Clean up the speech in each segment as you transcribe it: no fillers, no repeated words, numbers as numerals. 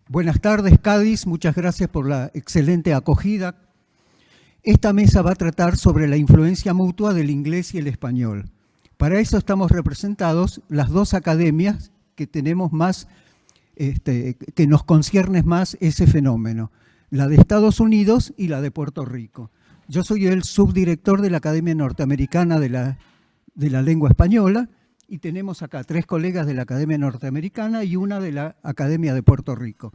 Buenas tardes, Cádiz. Muchas gracias por la excelente acogida. Esta mesa va a tratar sobre la influencia mutua del inglés y el español. Para eso estamos representados las dos academias que tenemos más, que nos concierne más ese fenómeno, la de Estados Unidos y la de Puerto Rico. Yo soy el subdirector de la Academia Norteamericana de la Lengua Española y tenemos acá 3 colegas de la Academia Norteamericana y una de la Academia de Puerto Rico.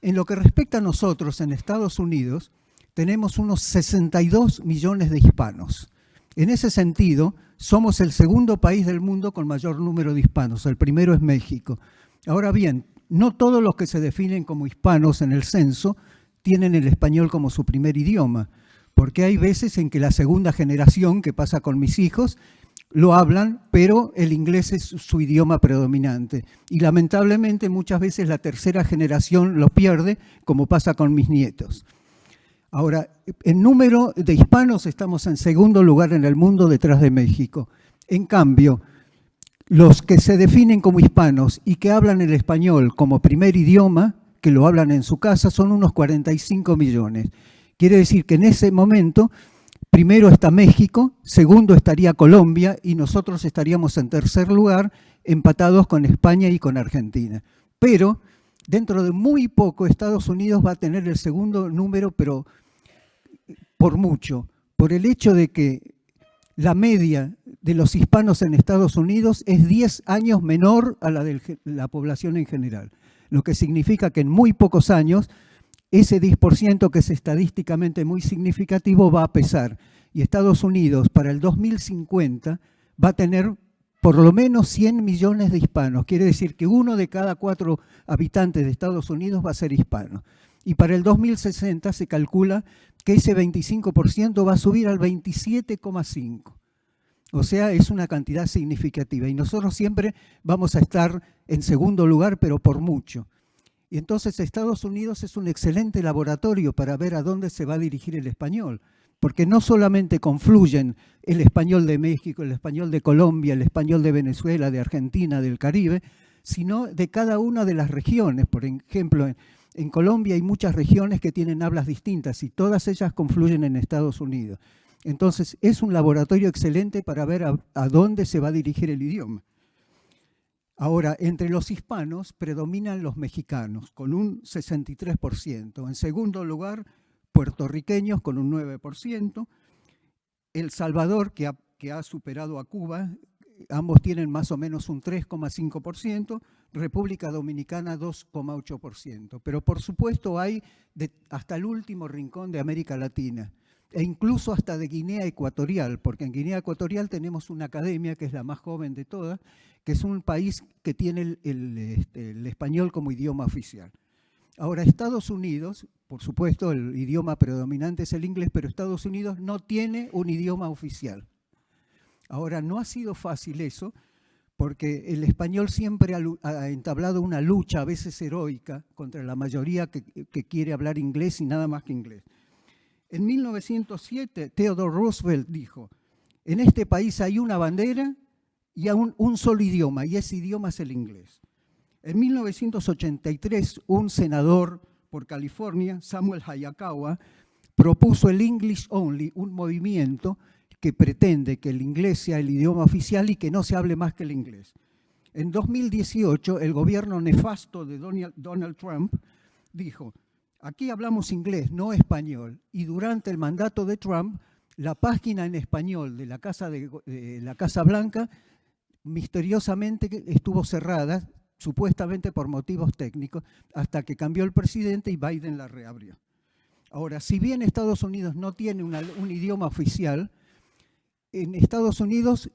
En lo que respecta a nosotros, en Estados Unidos, tenemos unos 62 millones de hispanos. En ese sentido, somos el segundo país del mundo con mayor número de hispanos. El primero es México. Ahora bien, no todos los que se definen como hispanos en el censo tienen el español como su primer idioma, porque hay veces en que la segunda generación, que pasa con mis hijos, lo hablan, pero el inglés es su idioma predominante. Y lamentablemente muchas veces la tercera generación lo pierde, como pasa con mis nietos. Ahora, en número de hispanos estamos en segundo lugar en el mundo detrás de México. En cambio, los que se definen como hispanos y que hablan el español como primer idioma, que lo hablan en su casa, son unos 45 millones. Quiere decir que en ese momento primero está México, segundo estaría Colombia y nosotros estaríamos en tercer lugar, empatados con España y con Argentina. Pero dentro de muy poco Estados Unidos va a tener el segundo número, pero por mucho, por el hecho de que la media de los hispanos en Estados Unidos es 10 años menor a la de la población en general, lo que significa que en muy pocos años ese 10% que es estadísticamente muy significativo va a pesar. Y Estados Unidos para el 2050 va a tener por lo menos 100 millones de hispanos. Quiere decir que 1 de cada 4 habitantes de Estados Unidos va a ser hispano. Y para el 2060 se calcula que ese 25% va a subir al 27,5%. O sea, es una cantidad significativa. Y nosotros siempre vamos a estar en segundo lugar, pero por mucho. Y entonces Estados Unidos es un excelente laboratorio para ver a dónde se va a dirigir el español, porque no solamente confluyen el español de México, el español de Colombia, el español de Venezuela, de Argentina, del Caribe, sino de cada una de las regiones. Por ejemplo, en Colombia hay muchas regiones que tienen hablas distintas y todas ellas confluyen en Estados Unidos. Entonces es un laboratorio excelente para ver a dónde se va a dirigir el idioma. Ahora, entre los hispanos predominan los mexicanos, con un 63%. En segundo lugar, puertorriqueños, con un 9%. El Salvador, que ha superado a Cuba, ambos tienen más o menos un 3,5%. República Dominicana, 2,8%. Pero por supuesto hay hasta el último rincón de América Latina, e incluso hasta de Guinea Ecuatorial, porque en Guinea Ecuatorial tenemos una academia que es la más joven de todas, que es un país que tiene el español como idioma oficial. Ahora, Estados Unidos, por supuesto, el idioma predominante es el inglés, pero Estados Unidos no tiene un idioma oficial. Ahora, no ha sido fácil eso, porque el español siempre ha entablado una lucha, a veces heroica, contra la mayoría que quiere hablar inglés y nada más que inglés. En 1907, Theodore Roosevelt dijo, en este país hay una bandera y un solo idioma, y ese idioma es el inglés. En 1983, un senador por California, Samuel Hayakawa, propuso el English Only, un movimiento que pretende que el inglés sea el idioma oficial y que no se hable más que el inglés. En 2018, el gobierno nefasto de Donald Trump dijo, aquí hablamos inglés, no español. Y durante el mandato de Trump, la página en español de la Casa Blanca misteriosamente estuvo cerrada, supuestamente por motivos técnicos, hasta que cambió el presidente y Biden la reabrió. Ahora, si bien Estados Unidos no tiene un idioma oficial, en Estados Unidos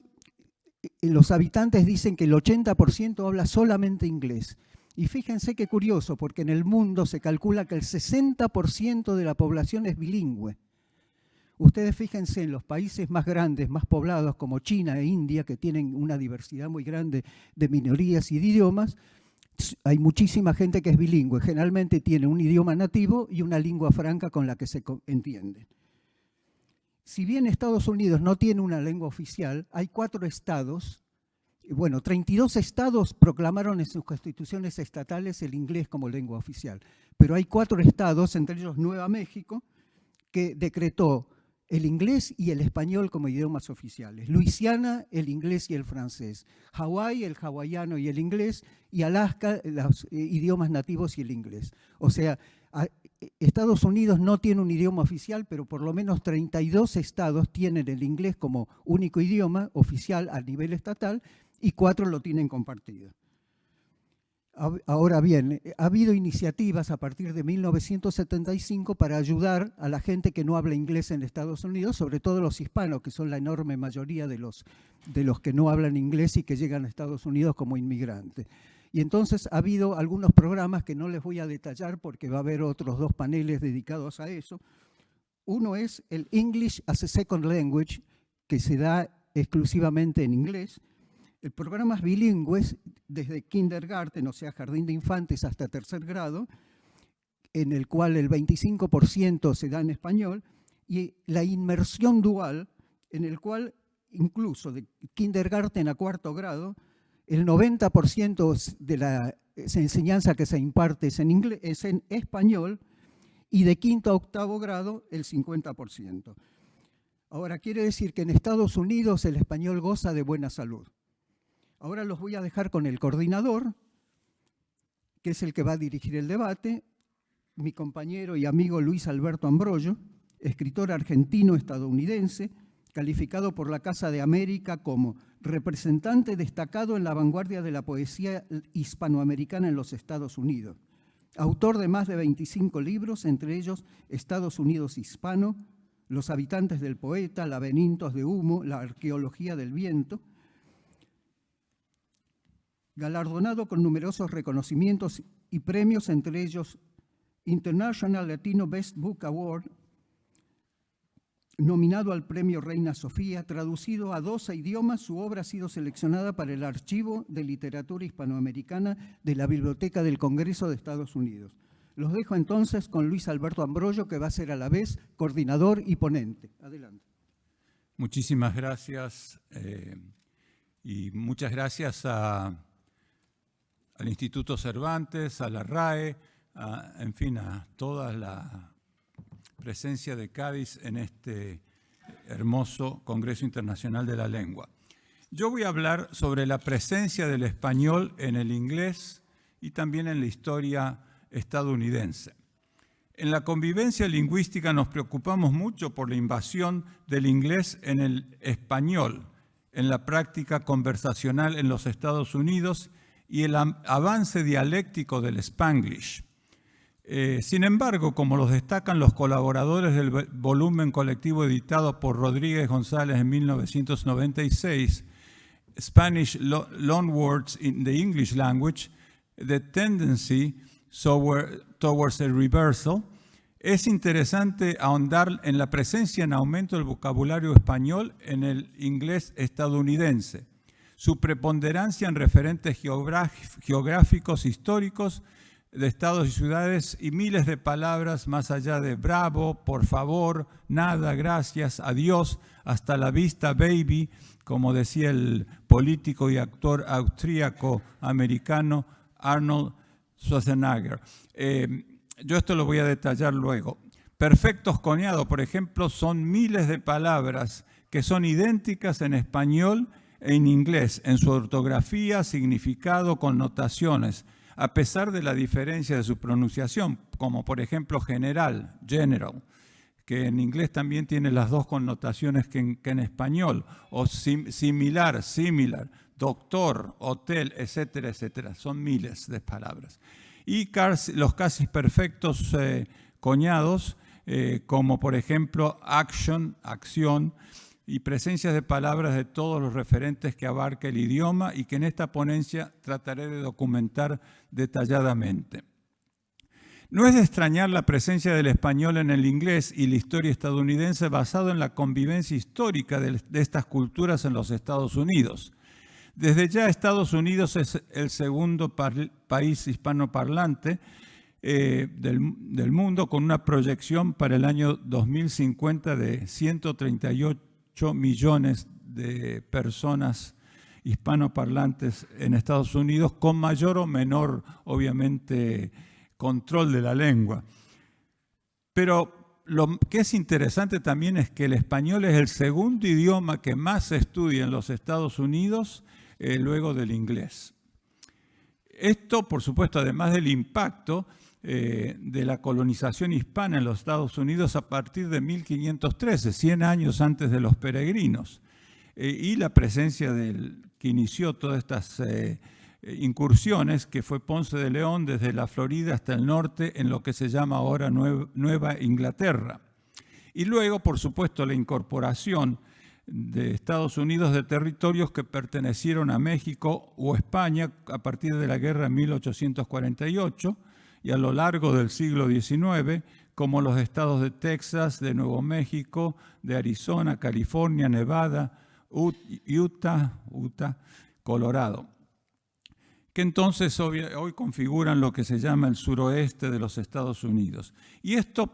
los habitantes dicen que el 80% habla solamente inglés. Y fíjense qué curioso, porque en el mundo se calcula que el 60% de la población es bilingüe. Ustedes fíjense en los países más grandes, más poblados, como China e India, que tienen una diversidad muy grande de minorías y de idiomas, hay muchísima gente que es bilingüe. Generalmente tiene un idioma nativo y una lengua franca con la que se entiende. Si bien Estados Unidos no tiene una lengua oficial, hay 4 estados bueno, 32 estados proclamaron en sus constituciones estatales el inglés como lengua oficial, pero hay 4 estados, entre ellos Nueva México, que decretó el inglés y el español como idiomas oficiales. Luisiana, el inglés y el francés. Hawái, el hawaiano y el inglés. Y Alaska, los idiomas nativos y el inglés. O sea, Estados Unidos no tiene un idioma oficial, pero por lo menos 32 estados tienen el inglés como único idioma oficial a nivel estatal y 4 lo tienen compartido. Ahora bien, ha habido iniciativas a partir de 1975 para ayudar a la gente que no habla inglés en Estados Unidos, sobre todo los hispanos, que son la enorme mayoría de los que no hablan inglés y que llegan a Estados Unidos como inmigrantes. Y entonces ha habido algunos programas que no les voy a detallar porque va a haber otros 2 paneles dedicados a eso. Uno es el English as a Second Language, que se da exclusivamente en inglés. El programa es bilingüe desde kindergarten, o sea, jardín de infantes, hasta 3er grado, en el cual el 25% se da en español, y la inmersión dual, en el cual incluso de kindergarten a 4º grado, el 90% de la enseñanza que se imparte es en inglés, es en español, y de 5º a 8º grado el 50%. Ahora, quiere decir que en Estados Unidos el español goza de buena salud. Ahora los voy a dejar con el coordinador, que es el que va a dirigir el debate, mi compañero y amigo Luis Alberto Ambrollo, escritor argentino-estadounidense, calificado por la Casa de América como representante destacado en la vanguardia de la poesía hispanoamericana en los Estados Unidos. Autor de más de 25 libros, entre ellos Estados Unidos Hispano, Los habitantes del poeta, Laberintos de humo, La arqueología del viento. Galardonado con numerosos reconocimientos y premios, entre ellos International Latino Best Book Award, nominado al Premio Reina Sofía, traducido a 12 idiomas, su obra ha sido seleccionada para el Archivo de Literatura Hispanoamericana de la Biblioteca del Congreso de Estados Unidos. Los dejo entonces con Luis Alberto Ambrollo, que va a ser a la vez coordinador y ponente. Adelante. Muchísimas gracias y muchas gracias al Instituto Cervantes, a la RAE, en fin, a toda la presencia de Cádiz en este hermoso Congreso Internacional de la Lengua. Yo voy a hablar sobre la presencia del español en el inglés y también en la historia estadounidense. En la convivencia lingüística nos preocupamos mucho por la invasión del inglés en el español, en la práctica conversacional en los Estados Unidos y el avance dialéctico del Spanglish. Sin embargo, como los destacan los colaboradores del volumen colectivo editado por Rodríguez González en 1996, Spanish Loanwords in the English Language, the tendency towards a reversal, es interesante ahondar en la presencia en aumento del vocabulario español en el inglés estadounidense, su preponderancia en referentes geográficos históricos de estados y ciudades y miles de palabras más allá de bravo, por favor, nada, gracias, adiós, hasta la vista, baby, como decía el político y actor austríaco-americano Arnold Schwarzenegger. Yo esto lo voy a detallar luego. Perfectos coñados, por ejemplo, son miles de palabras que son idénticas en español e en inglés, en su ortografía, significado, connotaciones, a pesar de la diferencia de su pronunciación, como por ejemplo general, general, que en inglés también tiene las 2 connotaciones que en español, o similar, similar, doctor, hotel, etcétera, etcétera. Son miles de palabras. Y los casi perfectos coñados, como por ejemplo action, acción, y presencias de palabras de todos los referentes que abarca el idioma y que en esta ponencia trataré de documentar detalladamente. No es de extrañar la presencia del español en el inglés y la historia estadounidense basado en la convivencia histórica de estas culturas en los Estados Unidos. Desde ya Estados Unidos es el segundo país hispanoparlante del mundo, con una proyección para el año 2050 de 138 millones de personas hispanoparlantes en Estados Unidos, con mayor o menor, obviamente, control de la lengua. Pero lo que es interesante también es que el español es el segundo idioma que más se estudia en los Estados Unidos, luego del inglés. Esto, por supuesto, además del impacto de la colonización hispana en los Estados Unidos a partir de 1513, 100 años antes de los peregrinos, y la presencia que inició todas estas incursiones, que fue Ponce de León desde la Florida hasta el norte, en lo que se llama ahora Nueva Inglaterra. Y luego, por supuesto, la incorporación de Estados Unidos de territorios que pertenecieron a México o España a partir de la guerra en 1848 y a lo largo del siglo XIX, como los estados de Texas, de Nuevo México, de Arizona, California, Nevada, Utah, Colorado, que entonces hoy configuran lo que se llama el suroeste de los Estados Unidos. Y esto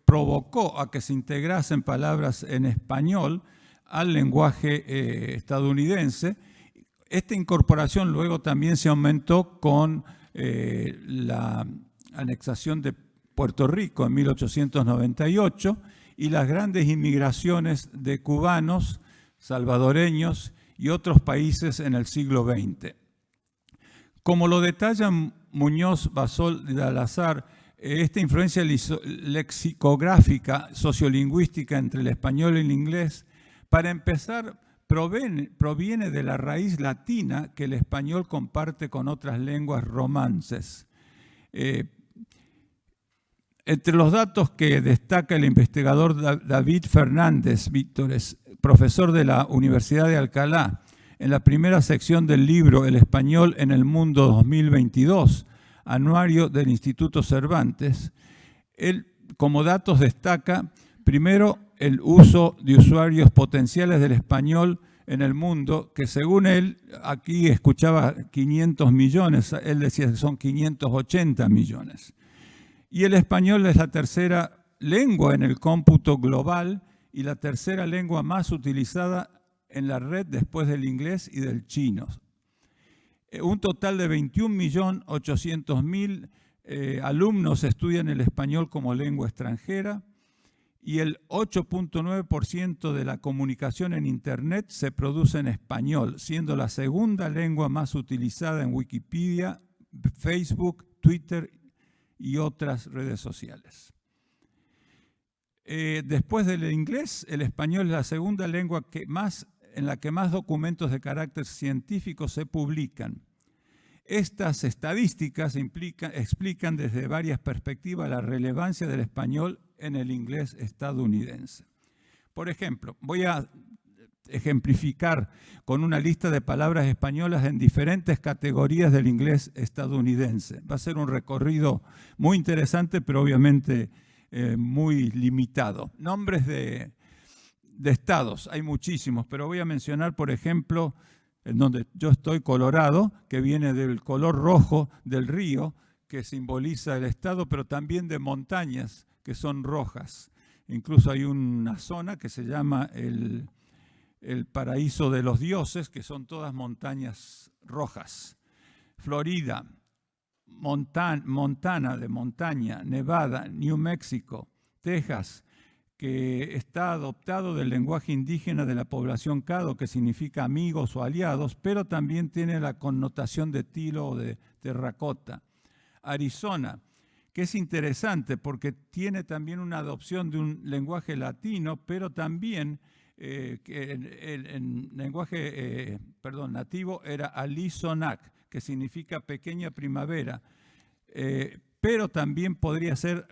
provocó a que se integrasen palabras en español al lenguaje estadounidense. Esta incorporación luego también se aumentó con la anexación de Puerto Rico en 1898 y las grandes inmigraciones de cubanos, salvadoreños y otros países en el siglo XX. Como lo detalla Muñoz Basol de Alazar, esta influencia lexicográfica, sociolingüística entre el español y el inglés, para empezar, proviene de la raíz latina que el español comparte con otras lenguas romances. Entre los datos que destaca el investigador David Fernández Víctores, profesor de la Universidad de Alcalá, en la primera sección del libro El español en el mundo 2022, anuario del Instituto Cervantes, él como datos destaca, primero, el uso de usuarios potenciales del español en el mundo, que según él, aquí escuchaba 500 millones, él decía que son 580 millones. Y el español es la tercera lengua en el cómputo global y la tercera lengua más utilizada en la red después del inglés y del chino. Un total de 21.800.000 alumnos estudian el español como lengua extranjera y el 8.9% de la comunicación en Internet se produce en español, siendo la segunda lengua más utilizada en Wikipedia, Facebook, Twitter y otras redes sociales. Después del inglés, el español es la segunda lengua en la que más documentos de carácter científico se publican. Estas estadísticas explican desde varias perspectivas la relevancia del español en el inglés estadounidense. Por ejemplo, voy a ejemplificar con una lista de palabras españolas en diferentes categorías del inglés estadounidense. Va a ser un recorrido muy interesante, pero obviamente muy limitado. Nombres de estados, hay muchísimos, pero voy a mencionar, por ejemplo, en donde yo estoy, Colorado, que viene del color rojo del río, que simboliza el estado, pero también de montañas, que son rojas. Incluso hay una zona que se llama el paraíso de los dioses, que son todas montañas rojas. Florida, Montana de montaña, Nevada, New Mexico, Texas, que está adoptado del lenguaje indígena de la población Caddo, que significa amigos o aliados, pero también tiene la connotación de tilo o de terracota. Arizona, que es interesante porque tiene también una adopción de un lenguaje latino, pero también el lenguaje nativo era Alisonac, que significa pequeña primavera, pero también podría ser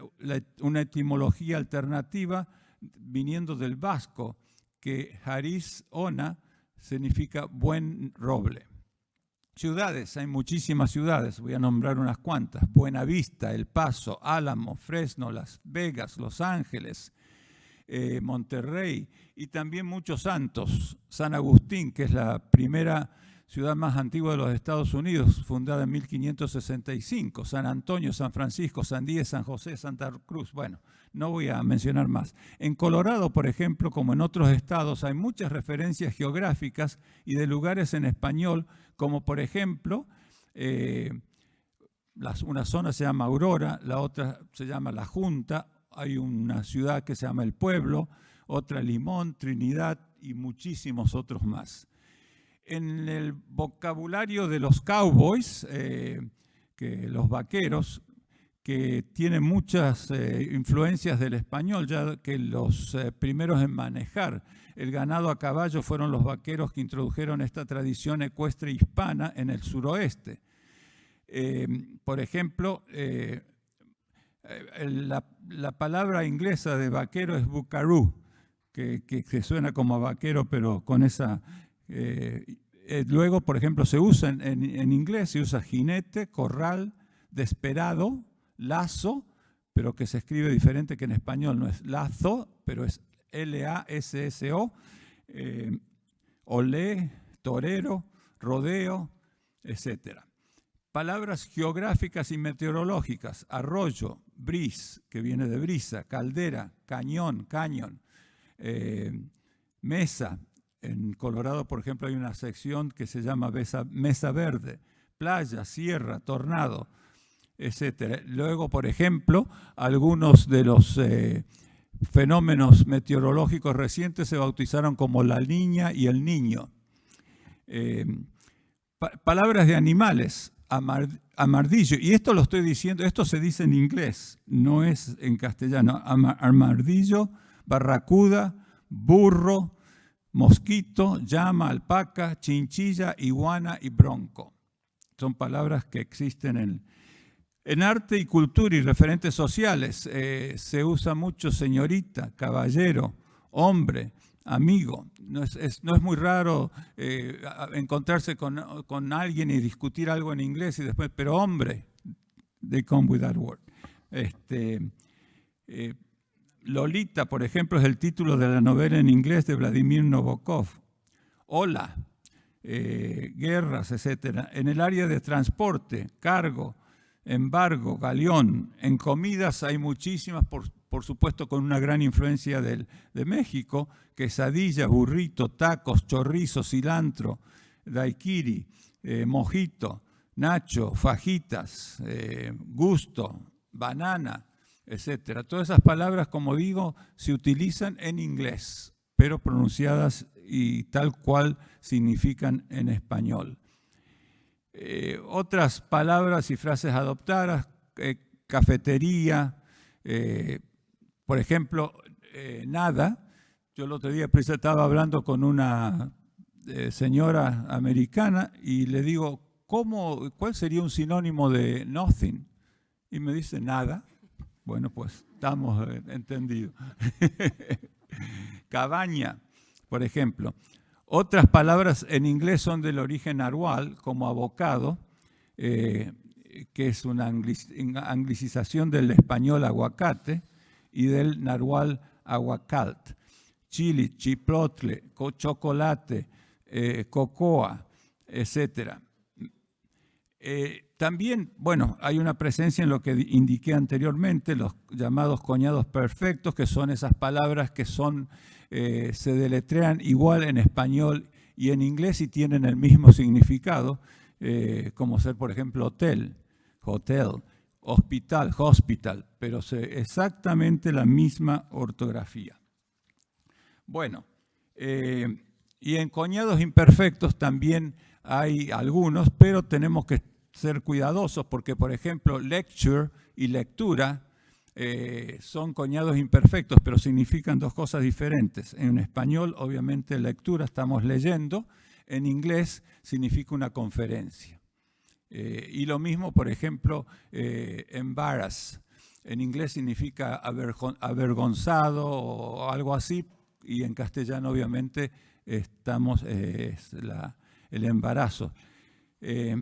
una etimología alternativa viniendo del vasco, que Jariz Ona significa buen roble. Ciudades, hay muchísimas ciudades, voy a nombrar unas cuantas: Buenavista, El Paso, Álamo, Fresno, Las Vegas, Los Ángeles, Monterrey, y también muchos santos. San Agustín, que es la primera ciudad más antigua de los Estados Unidos, fundada en 1565, San Antonio, San Francisco, San Diego, San José, Santa Cruz. Bueno, no voy a mencionar más. En Colorado, por ejemplo, como en otros estados, hay muchas referencias geográficas y de lugares en español, como por ejemplo, una zona se llama Aurora, la otra se llama La Junta, hay una ciudad que se llama El Pueblo, otra Limón, Trinidad y muchísimos otros más. En el vocabulario de los cowboys, que los vaqueros, que tienen muchas influencias del español, ya que los primeros en manejar el ganado a caballo fueron los vaqueros que introdujeron esta tradición ecuestre hispana en el suroeste. Por ejemplo, la palabra inglesa de vaquero es buckaroo, que suena como a vaquero, pero con esa... luego, por ejemplo, se usa en inglés, se usa jinete, corral, desperado, lazo, pero que se escribe diferente que en español, no es lazo, pero es L-A-S-S-O, olé, torero, rodeo, etc. Palabras geográficas y meteorológicas: arroyo, bris, que viene de brisa, caldera, cañón, cañón, mesa. En Colorado, por ejemplo, hay una sección que se llama Mesa Verde, playa, sierra, tornado, etc. Luego, por ejemplo, algunos de los fenómenos meteorológicos recientes se bautizaron como la Niña y el Niño. Palabras de animales: amardillo, y esto lo estoy diciendo, esto se dice en inglés, no es en castellano. Amardillo, barracuda, burro, mosquito, llama, alpaca, chinchilla, iguana y bronco. Son palabras que existen en arte y cultura y referentes sociales. Se usa mucho señorita, caballero, hombre, amigo. No es muy raro encontrarse con alguien y discutir algo en inglés y después, pero hombre, they come with that word. Lolita, por ejemplo, es el título de la novela en inglés de Vladimir Nabokov. Hola, guerras, etc. En el área de transporte, cargo, embargo, galeón. En comidas hay muchísimas, por supuesto con una gran influencia de México: quesadilla, burrito, tacos, chorizo, cilantro, daiquiri, mojito, nacho, fajitas, gusto, banana, etc. Todas esas palabras, como digo, se utilizan en inglés, pero pronunciadas y tal cual significan en español. Otras palabras y frases adoptadas: cafetería, por ejemplo, nada. Yo el otro día estaba hablando con una señora americana y le digo, ¿cuál sería un sinónimo de nothing? Y me dice, nada. Bueno, pues estamos entendidos. Cabaña, por ejemplo. Otras palabras en inglés son del origen nahual, como abocado, que es una anglicización del español aguacate, y del nahual aguacalt. Chili, chiplotle, chocolate, cocoa, etc. También, bueno, hay una presencia en lo que indiqué anteriormente, los llamados coñados perfectos, que son esas palabras que se deletrean igual en español y en inglés y tienen el mismo significado, como ser, por ejemplo, hotel, hospital, hospital, pero exactamente la misma ortografía. Bueno, y en coñados imperfectos también hay algunos, pero tenemos que ser cuidadosos porque, por ejemplo, lecture y lectura son coñados imperfectos, pero significan dos cosas diferentes. En español, obviamente, lectura, estamos leyendo. En inglés significa una conferencia. Y lo mismo, por ejemplo, embarrass. En inglés significa avergonzado o algo así, y en castellano, obviamente, estamos el embarazo.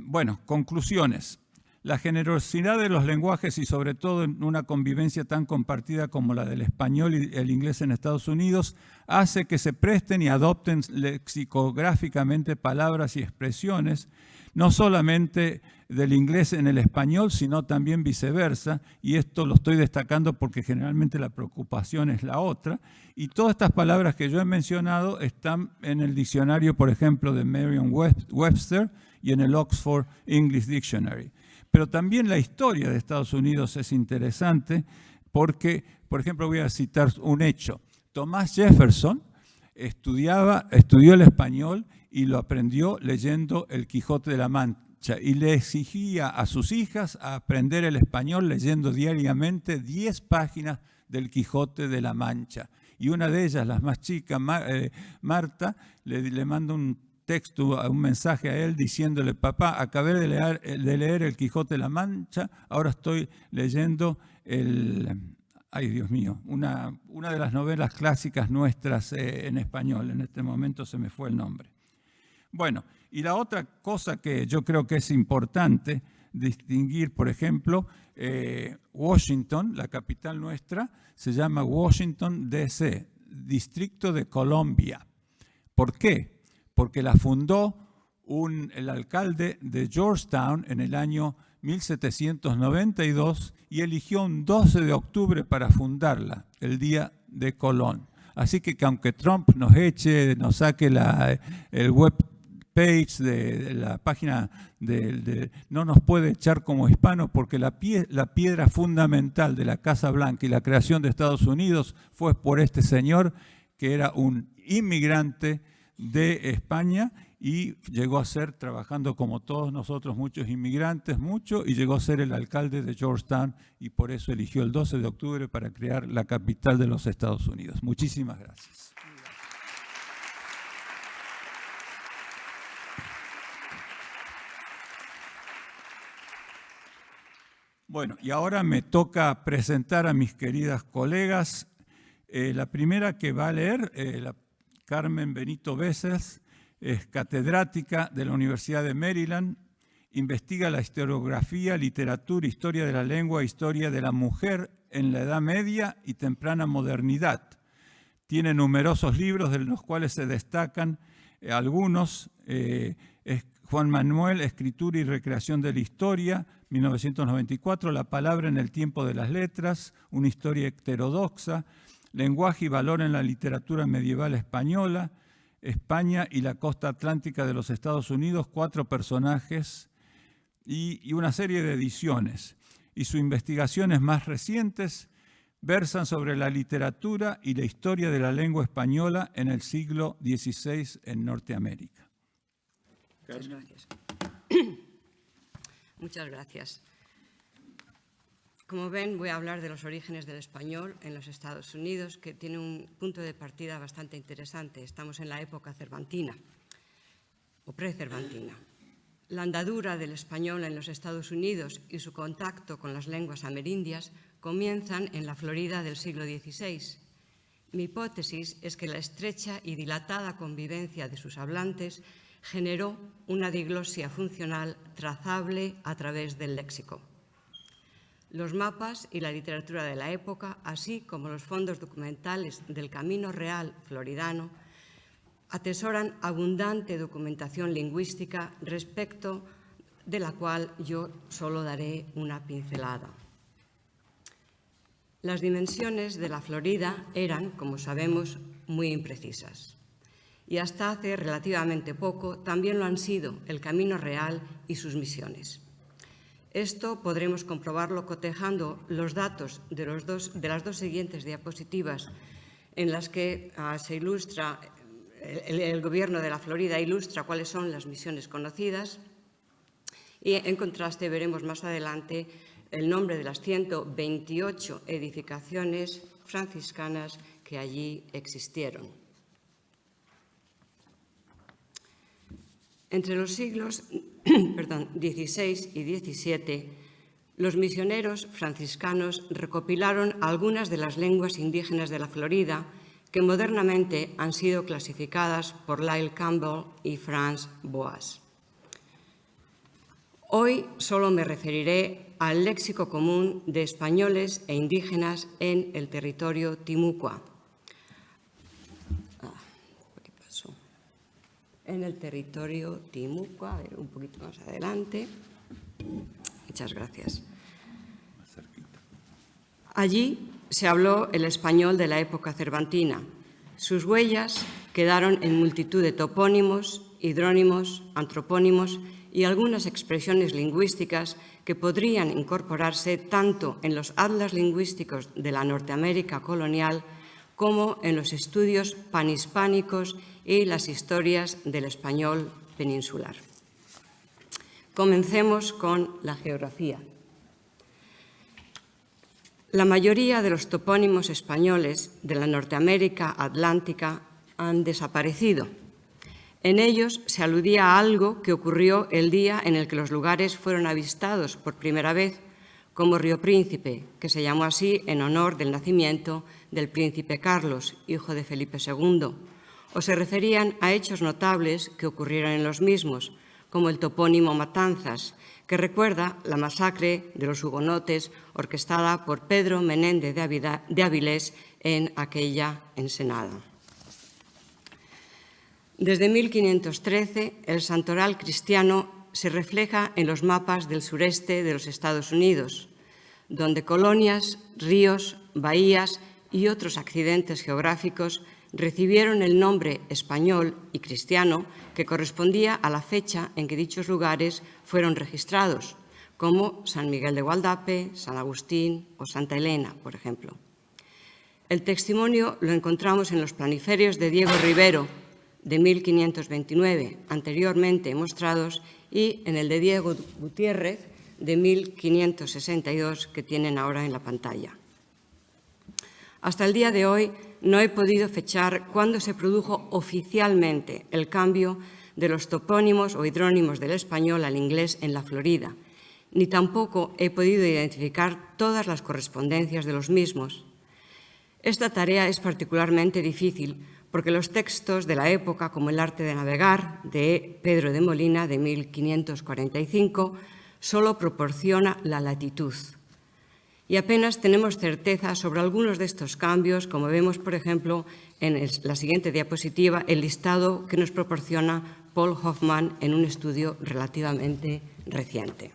Bueno, conclusiones. La generosidad de los lenguajes y sobre todo en una convivencia tan compartida como la del español y el inglés en Estados Unidos hace que se presten y adopten lexicográficamente palabras y expresiones, no solamente del inglés en el español, sino también viceversa, y esto lo estoy destacando porque generalmente la preocupación es la otra, y todas estas palabras que yo he mencionado están en el diccionario, por ejemplo, de Merriam-Webster y en el Oxford English Dictionary. Pero también la historia de Estados Unidos es interesante porque, por ejemplo, voy a citar un hecho. Thomas Jefferson estudió el español y lo aprendió leyendo El Quijote de la Mancha y le exigía a sus hijas a aprender el español leyendo diariamente 10 páginas del Quijote de la Mancha. Y una de ellas, la más chica, Marta, le manda un mensaje a él diciéndole: papá, acabé de leer El Quijote de la Mancha, ahora estoy leyendo ay Dios mío, una de las novelas clásicas nuestras en español, en este momento se me fue el nombre. Bueno, y la otra cosa que yo creo que es importante distinguir, por ejemplo, Washington, la capital nuestra, se llama Washington, D.C., Distrito de Columbia. ¿Por qué? Porque la fundó el alcalde de Georgetown en el año 1792 y eligió un 12 de octubre para fundarla, el Día de Colón. Así que aunque Trump nos saque el web page de la página, no nos puede echar como hispanos porque la piedra fundamental de la Casa Blanca y la creación de Estados Unidos fue por este señor que era un inmigrante de España y llegó a ser, trabajando como todos nosotros, muchos inmigrantes, y llegó a ser el alcalde de Georgetown y por eso eligió el 12 de octubre para crear la capital de los Estados Unidos. Muchísimas gracias. Bueno, y ahora me toca presentar a mis queridas colegas. La primera que va a leer, Carmen Benito Bessels, es catedrática de la Universidad de Maryland, investiga la historiografía, literatura, historia de la lengua, historia de la mujer en la Edad Media y temprana modernidad. Tiene numerosos libros de los cuales se destacan algunos. Juan Manuel, Escritura y Recreación de la Historia, 1994, La palabra en el tiempo de las letras, una historia heterodoxa, Lenguaje y valor en la literatura medieval española, España y la costa atlántica de los Estados Unidos, 4 personajes y una serie de ediciones. Y sus investigaciones más recientes versan sobre la literatura y la historia de la lengua española en el siglo XVI en Norteamérica. Muchas gracias. Muchas gracias. Como ven, voy a hablar de los orígenes del español en los Estados Unidos, que tiene un punto de partida bastante interesante. Estamos en la época cervantina o precervantina. La andadura del español en los Estados Unidos y su contacto con las lenguas amerindias comienzan en la Florida del siglo XVI. Mi hipótesis es que la estrecha y dilatada convivencia de sus hablantes generó una diglosia funcional trazable a través del léxico. Los mapas y la literatura de la época, así como los fondos documentales del Camino Real floridano, atesoran abundante documentación lingüística respecto de la cual yo solo daré una pincelada. Las dimensiones de la Florida eran, como sabemos, muy imprecisas. Y hasta hace relativamente poco también lo han sido el Camino Real y sus misiones. Esto podremos comprobarlo cotejando los datos de las dos siguientes diapositivas en las que se ilustra, el gobierno de la Florida ilustra cuáles son las misiones conocidas y en contraste veremos más adelante el nombre de las 128 edificaciones franciscanas que allí existieron. Entre los siglos XVI y XVII, los misioneros franciscanos recopilaron algunas de las lenguas indígenas de la Florida que modernamente han sido clasificadas por Lyle Campbell y Franz Boas. Hoy solo me referiré al léxico común de españoles e indígenas en el territorio timucua. ¿Qué pasó? En el territorio timucua, a ver, un poquito más adelante. Muchas gracias. Allí se habló el español de la época cervantina. Sus huellas quedaron en multitud de topónimos, hidrónimos, antropónimos y algunas expresiones lingüísticas que podrían incorporarse tanto en los atlas lingüísticos de la Norteamérica colonial como en los estudios panhispánicos y las historias del español peninsular. Comencemos con la geografía. La mayoría de los topónimos españoles de la Norteamérica atlántica han desaparecido. En ellos se aludía a algo que ocurrió el día en el que los lugares fueron avistados por primera vez, como Río Príncipe, que se llamó así en honor del nacimiento del príncipe Carlos, hijo de Felipe II, o se referían a hechos notables que ocurrieron en los mismos, como el topónimo Matanzas, que recuerda la masacre de los hugonotes orquestada por Pedro Menéndez de Avilés en aquella ensenada. Desde 1513, el santoral cristiano se refleja en los mapas del sureste de los Estados Unidos, donde colonias, ríos, bahías y otros accidentes geográficos recibieron el nombre español y cristiano que correspondía a la fecha en que dichos lugares fueron registrados, como San Miguel de Gualdape, San Agustín o Santa Elena, por ejemplo. El testimonio lo encontramos en los planiferios de Diego Rivero, de 1529, anteriormente mostrados, y en el de Diego Gutiérrez, de 1562, que tienen ahora en la pantalla. Hasta el día de hoy no he podido fechar cuándo se produjo oficialmente el cambio de los topónimos o hidrónimos del español al inglés en la Florida, ni tampoco he podido identificar todas las correspondencias de los mismos. Esta tarea es particularmente difícil porque los textos de la época, como El arte de navegar, de Pedro de Molina, de 1545, solo proporciona la latitud. Y apenas tenemos certeza sobre algunos de estos cambios, como vemos, por ejemplo, en la siguiente diapositiva, el listado que nos proporciona Paul Hoffman en un estudio relativamente reciente.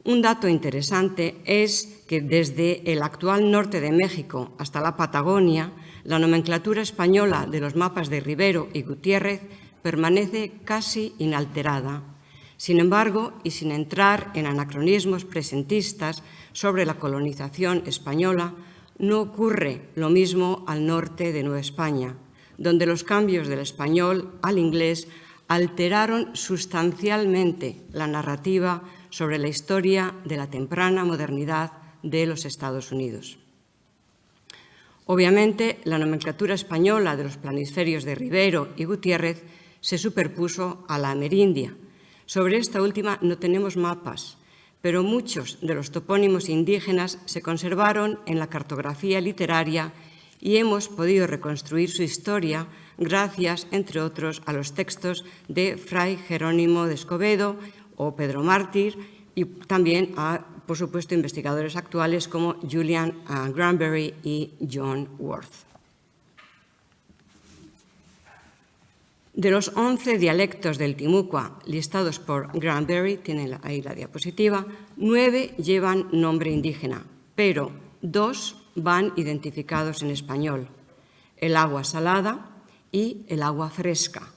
Un dato interesante es que desde el actual norte de México hasta la Patagonia, la nomenclatura española de los mapas de Rivero y Gutiérrez permanece casi inalterada. Sin embargo, y sin entrar en anacronismos presentistas sobre la colonización española, no ocurre lo mismo al norte de Nueva España, donde los cambios del español al inglés alteraron sustancialmente la narrativa sobre la historia de la temprana modernidad de los Estados Unidos. Obviamente, la nomenclatura española de los planisferios de Rivero y Gutiérrez se superpuso a la amerindia. Sobre esta última no tenemos mapas, pero muchos de los topónimos indígenas se conservaron en la cartografía literaria y hemos podido reconstruir su historia gracias, entre otros, a los textos de Fray Jerónimo de Escobedo o Pedro Mártir y también a, por supuesto, investigadores actuales como Julian Granberry y John Worth. De los 11 dialectos del timucua listados por Granberry, tienen ahí la diapositiva, 9 llevan nombre indígena, pero 2 van identificados en español: el agua salada y el agua fresca.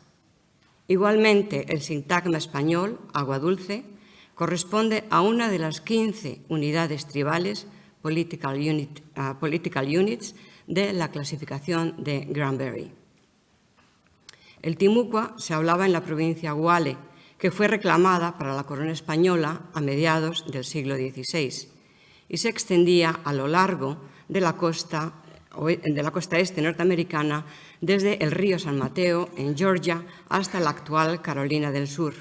Igualmente, el sintagma español, agua dulce, corresponde a una de las 15 unidades tribales, political units, de la clasificación de Granberry. El timucua se hablaba en la provincia Guale, que fue reclamada para la corona española a mediados del siglo XVI y se extendía a lo largo de la costa este norteamericana, desde el río San Mateo, en Georgia, hasta la actual Carolina del Sur.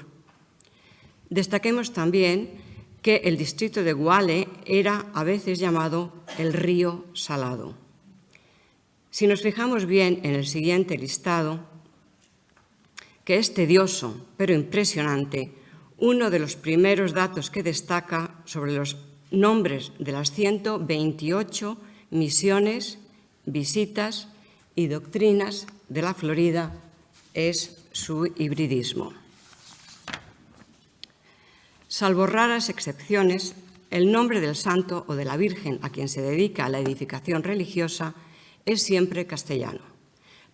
Destaquemos también que el distrito de Guale era a veces llamado el río Salado. Si nos fijamos bien en el siguiente listado, que es tedioso pero impresionante, Uno de los primeros datos que destaca sobre los nombres de las 128 misiones, visitas y doctrinas de la Florida es su hibridismo. Salvo raras excepciones, el nombre del santo o de la Virgen a quien se dedica la edificación religiosa es siempre castellano,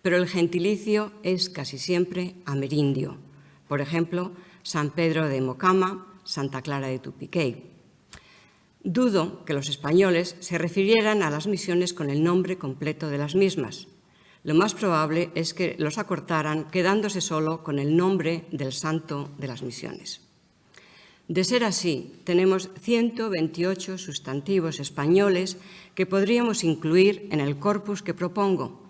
pero el gentilicio es casi siempre amerindio. Por ejemplo, San Pedro de Mocama, Santa Clara de Tupiquey. Dudo que los españoles se refirieran a las misiones con el nombre completo de las mismas. Lo más probable es que los acortaran quedándose solo con el nombre del santo de las misiones. De ser así, tenemos 128 sustantivos españoles que podríamos incluir en el corpus que propongo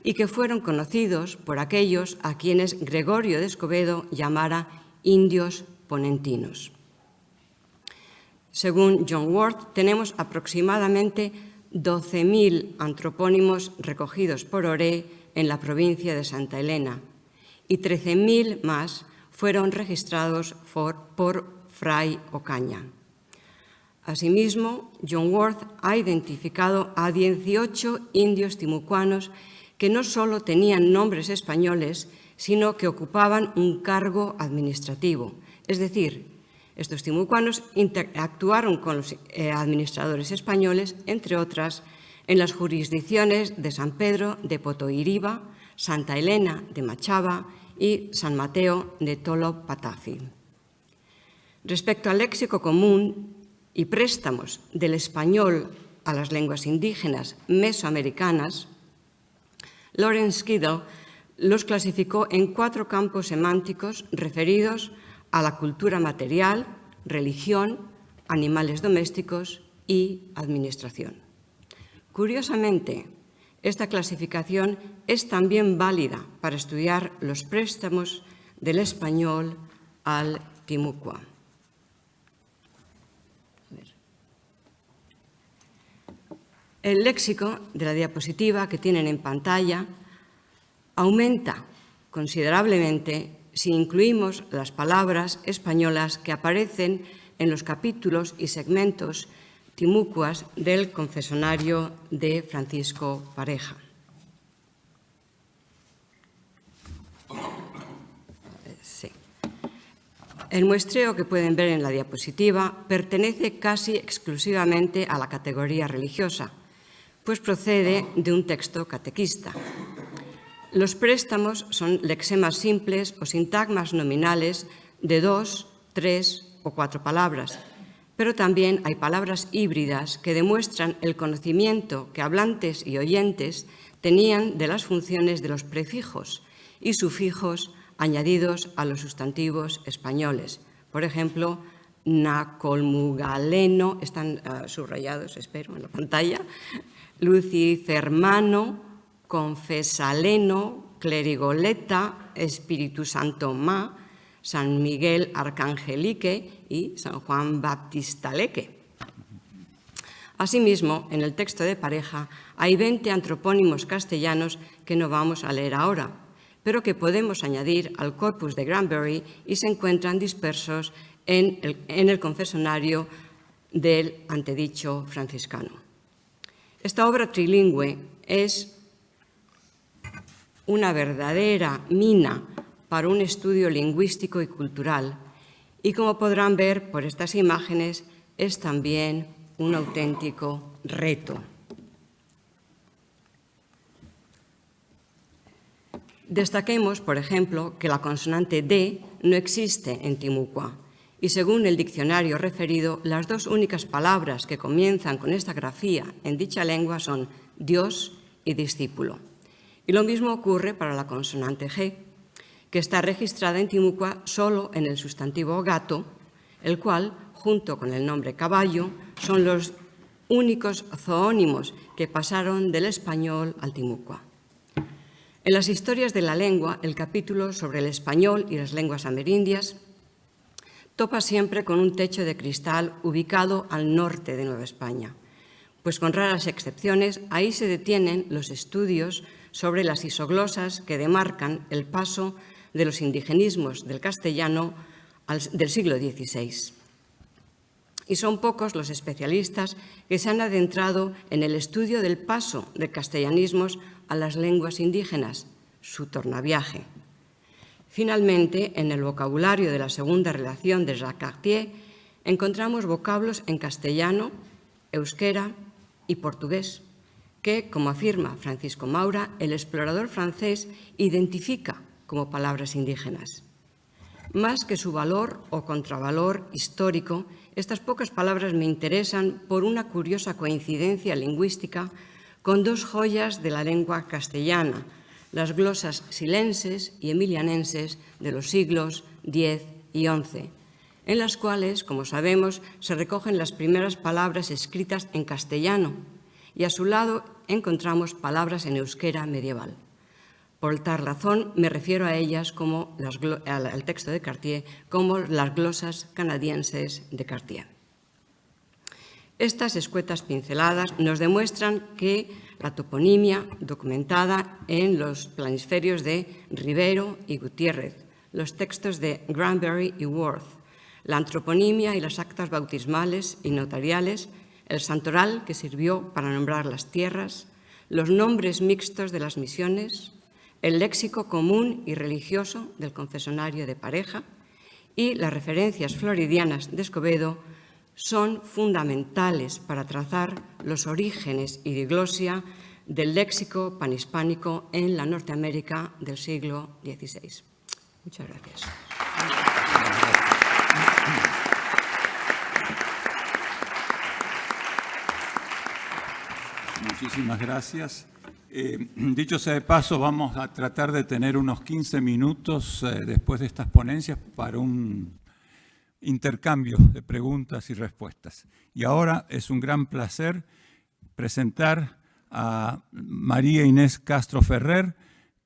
y que fueron conocidos por aquellos a quienes Gregorio de Escobedo llamara indios ponentinos. Según John Worth, tenemos aproximadamente 12.000 antropónimos recogidos por Oré en la provincia de Santa Elena y 13.000 más fueron registrados por Fray Ocaña. Asimismo, John Worth ha identificado a 18 indios timucuanos que no solo tenían nombres españoles, sino que ocupaban un cargo administrativo. Es decir, estos timucuanos interactuaron con los administradores españoles, entre otras, en las jurisdicciones de San Pedro de Potoiriba, Santa Elena de Machaba y San Mateo de Tolo-Patafi. Respecto al léxico común y préstamos del español a las lenguas indígenas mesoamericanas, Lawrence Kiddle los clasificó en 4 campos semánticos referidos a la cultura material, religión, animales domésticos y administración. Curiosamente, esta clasificación es también válida para estudiar los préstamos del español al timucua. El léxico de la diapositiva que tienen en pantalla aumenta considerablemente si incluimos las palabras españolas que aparecen en los capítulos y segmentos timucuas del confesionario de Francisco Pareja. Sí. El muestreo que pueden ver en la diapositiva pertenece casi exclusivamente a la categoría religiosa, pues procede de un texto catequista. Los préstamos son lexemas simples o sintagmas nominales de 2, 3 o 4 palabras, pero también hay palabras híbridas que demuestran el conocimiento que hablantes y oyentes tenían de las funciones de los prefijos y sufijos añadidos a los sustantivos españoles. Por ejemplo, nacolmugaleno, están subrayados, espero, en la pantalla, lucifermano, confesaleno, clerigoleta, Espíritu Santo ma, San Miguel Arcangelique y San Juan Baptistaleque. Asimismo, en el texto de Pareja hay 20 antropónimos castellanos que no vamos a leer ahora, pero que podemos añadir al corpus de Granbury y se encuentran dispersos en el confesionario del antedicho franciscano. Esta obra trilingüe es una verdadera mina para un estudio lingüístico y cultural y, como podrán ver por estas imágenes, es también un auténtico reto. Destaquemos, por ejemplo, que la consonante D no existe en timucua y, según el diccionario referido, las 2 únicas palabras que comienzan con esta grafía en dicha lengua son Dios y discípulo. Y lo mismo ocurre para la consonante G, que está registrada en timucua solo en el sustantivo gato, el cual, junto con el nombre caballo, son los únicos zoónimos que pasaron del español al timucua. En las historias de la lengua, el capítulo sobre el español y las lenguas amerindias topa siempre con un techo de cristal ubicado al norte de Nueva España, pues con raras excepciones ahí se detienen los estudios sobre las isoglosas que demarcan el paso de los indigenismos del castellano del siglo XVI. Y son pocos los especialistas que se han adentrado en el estudio del paso de castellanismos a las lenguas indígenas, su tornaviaje. Finalmente, en el vocabulario de la segunda relación de Jacques Cartier encontramos vocablos en castellano, euskera y portugués, que, como afirma Francisco Maura, el explorador francés identifica como palabras indígenas. Más que su valor o contravalor histórico, estas pocas palabras me interesan por una curiosa coincidencia lingüística con dos joyas de la lengua castellana, las glosas silenses y emilianenses de los siglos X y XI, en las cuales, como sabemos, se recogen las primeras palabras escritas en castellano y a su lado encontramos palabras en euskera medieval. Por tal razón me refiero a ellas como al texto de Cartier como las glosas canadienses de Cartier. Estas escuetas pinceladas nos demuestran que la toponimia documentada en los planisferios de Rivero y Gutiérrez, los textos de Granberry y Worth, la antroponimia y las actas bautismales y notariales, el santoral que sirvió para nombrar las tierras, los nombres mixtos de las misiones, el léxico común y religioso del confesionario de pareja y las referencias floridianas de Escobedo son fundamentales para trazar los orígenes y diglosia del léxico panhispánico en la Norteamérica del siglo XVI. Muchas gracias. Muchísimas gracias. Dicho sea de paso, vamos a tratar de tener unos 15 minutos después de estas ponencias para un intercambio de preguntas y respuestas. Y ahora es un gran placer presentar a María Inés Castro Ferrer,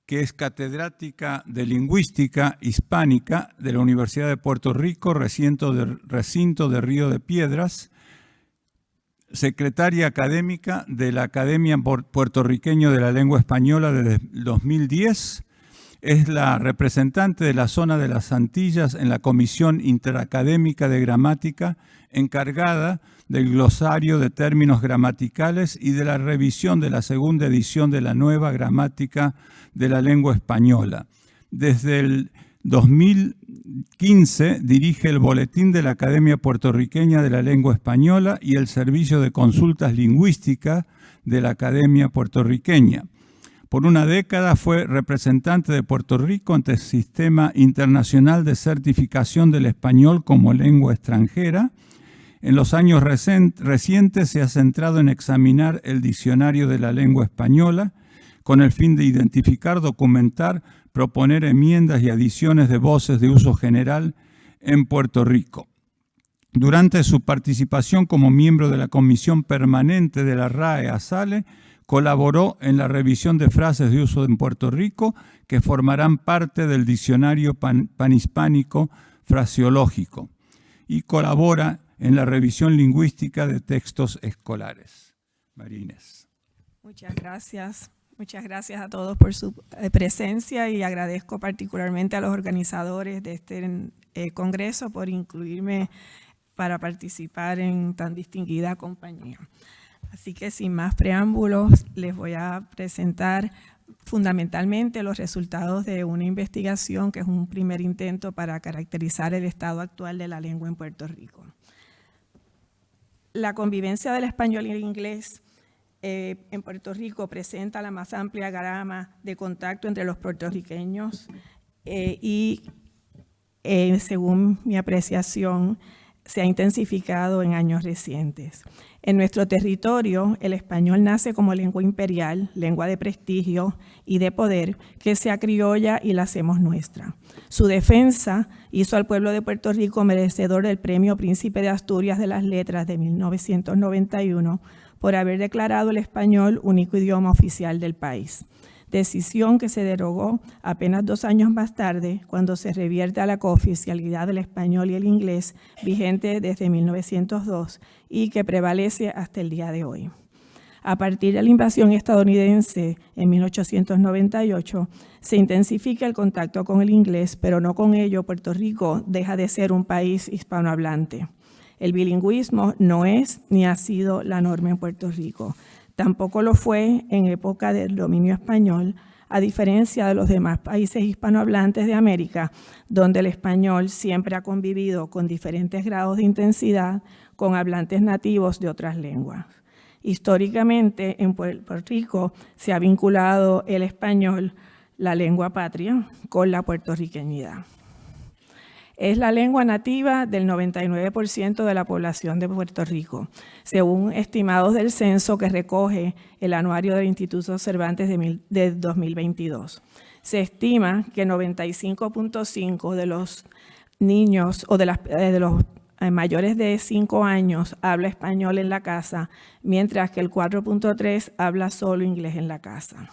que es catedrática de Lingüística Hispánica de la Universidad de Puerto Rico, recinto de Río de Piedras, secretaria académica de la Academia Puertorriqueña de la Lengua Española desde 2010, es la representante de la zona de las Antillas en la Comisión Interacadémica de Gramática, encargada del glosario de términos gramaticales y de la revisión de la segunda edición de la nueva gramática de la lengua española. Desde el 2015 dirige el Boletín de la Academia Puertorriqueña de la Lengua Española y el Servicio de Consultas Lingüísticas de la Academia Puertorriqueña. Por una década fue representante de Puerto Rico ante el Sistema Internacional de Certificación del Español como Lengua Extranjera. En los años recientes se ha centrado en examinar el diccionario de la lengua española con el fin de identificar, documentar, proponer enmiendas y adiciones de voces de uso general en Puerto Rico. Durante su participación como miembro de la Comisión Permanente de la RAE-ASALE, colaboró en la revisión de frases de uso en Puerto Rico que formarán parte del diccionario panhispánico fraseológico y colabora en la revisión lingüística de textos escolares. María Inés. Muchas gracias. Muchas gracias a todos por su presencia y agradezco particularmente a los organizadores de este congreso por incluirme para participar en tan distinguida compañía. Así que sin más preámbulos, les voy a presentar fundamentalmente los resultados de una investigación que es un primer intento para caracterizar el estado actual de la lengua en Puerto Rico. La convivencia del español y el inglés en Puerto Rico presenta la más amplia gama de contacto entre los puertorriqueños y según mi apreciación, se ha intensificado en años recientes. En nuestro territorio, el español nace como lengua imperial, lengua de prestigio y de poder, que se acriolla y la hacemos nuestra. Su defensa hizo al pueblo de Puerto Rico merecedor del Premio Príncipe de Asturias de las Letras de 1991 por haber declarado el español único idioma oficial del país. Decisión que se derogó apenas 2 años más tarde, cuando se revierte a la cooficialidad del español y el inglés, vigente desde 1902 y que prevalece hasta el día de hoy. A partir de la invasión estadounidense en 1898, se intensifica el contacto con el inglés, pero no con ello Puerto Rico deja de ser un país hispanohablante. El bilingüismo no es ni ha sido la norma en Puerto Rico. Tampoco lo fue en época del dominio español, a diferencia de los demás países hispanohablantes de América, donde el español siempre ha convivido con diferentes grados de intensidad con hablantes nativos de otras lenguas. Históricamente, en Puerto Rico se ha vinculado el español, la lengua patria, con la puertorriqueñidad. Es la lengua nativa del 99% de la población de Puerto Rico, según estimados del censo que recoge el anuario del Instituto Cervantes de 2022. Se estima que 95.5% de los niños o de los mayores de 5 años habla español en la casa, mientras que el 4.3% habla solo inglés en la casa.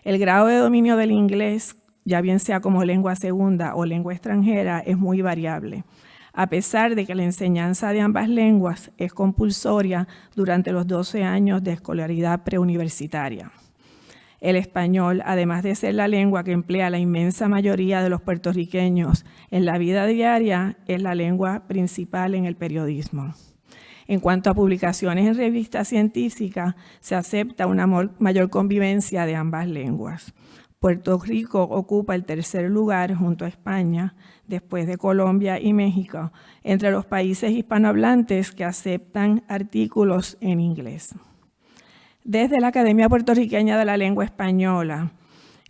El grado de dominio del inglés, ya bien sea como lengua segunda o lengua extranjera, es muy variable, a pesar de que la enseñanza de ambas lenguas es compulsoria durante los 12 años de escolaridad preuniversitaria. El español, además de ser la lengua que emplea la inmensa mayoría de los puertorriqueños en la vida diaria, es la lengua principal en el periodismo. En cuanto a publicaciones en revistas científicas, se acepta una mayor convivencia de ambas lenguas. Puerto Rico ocupa el tercer lugar junto a España, después de Colombia y México, entre los países hispanohablantes que aceptan artículos en inglés. Desde la Academia Puertorriqueña de la Lengua Española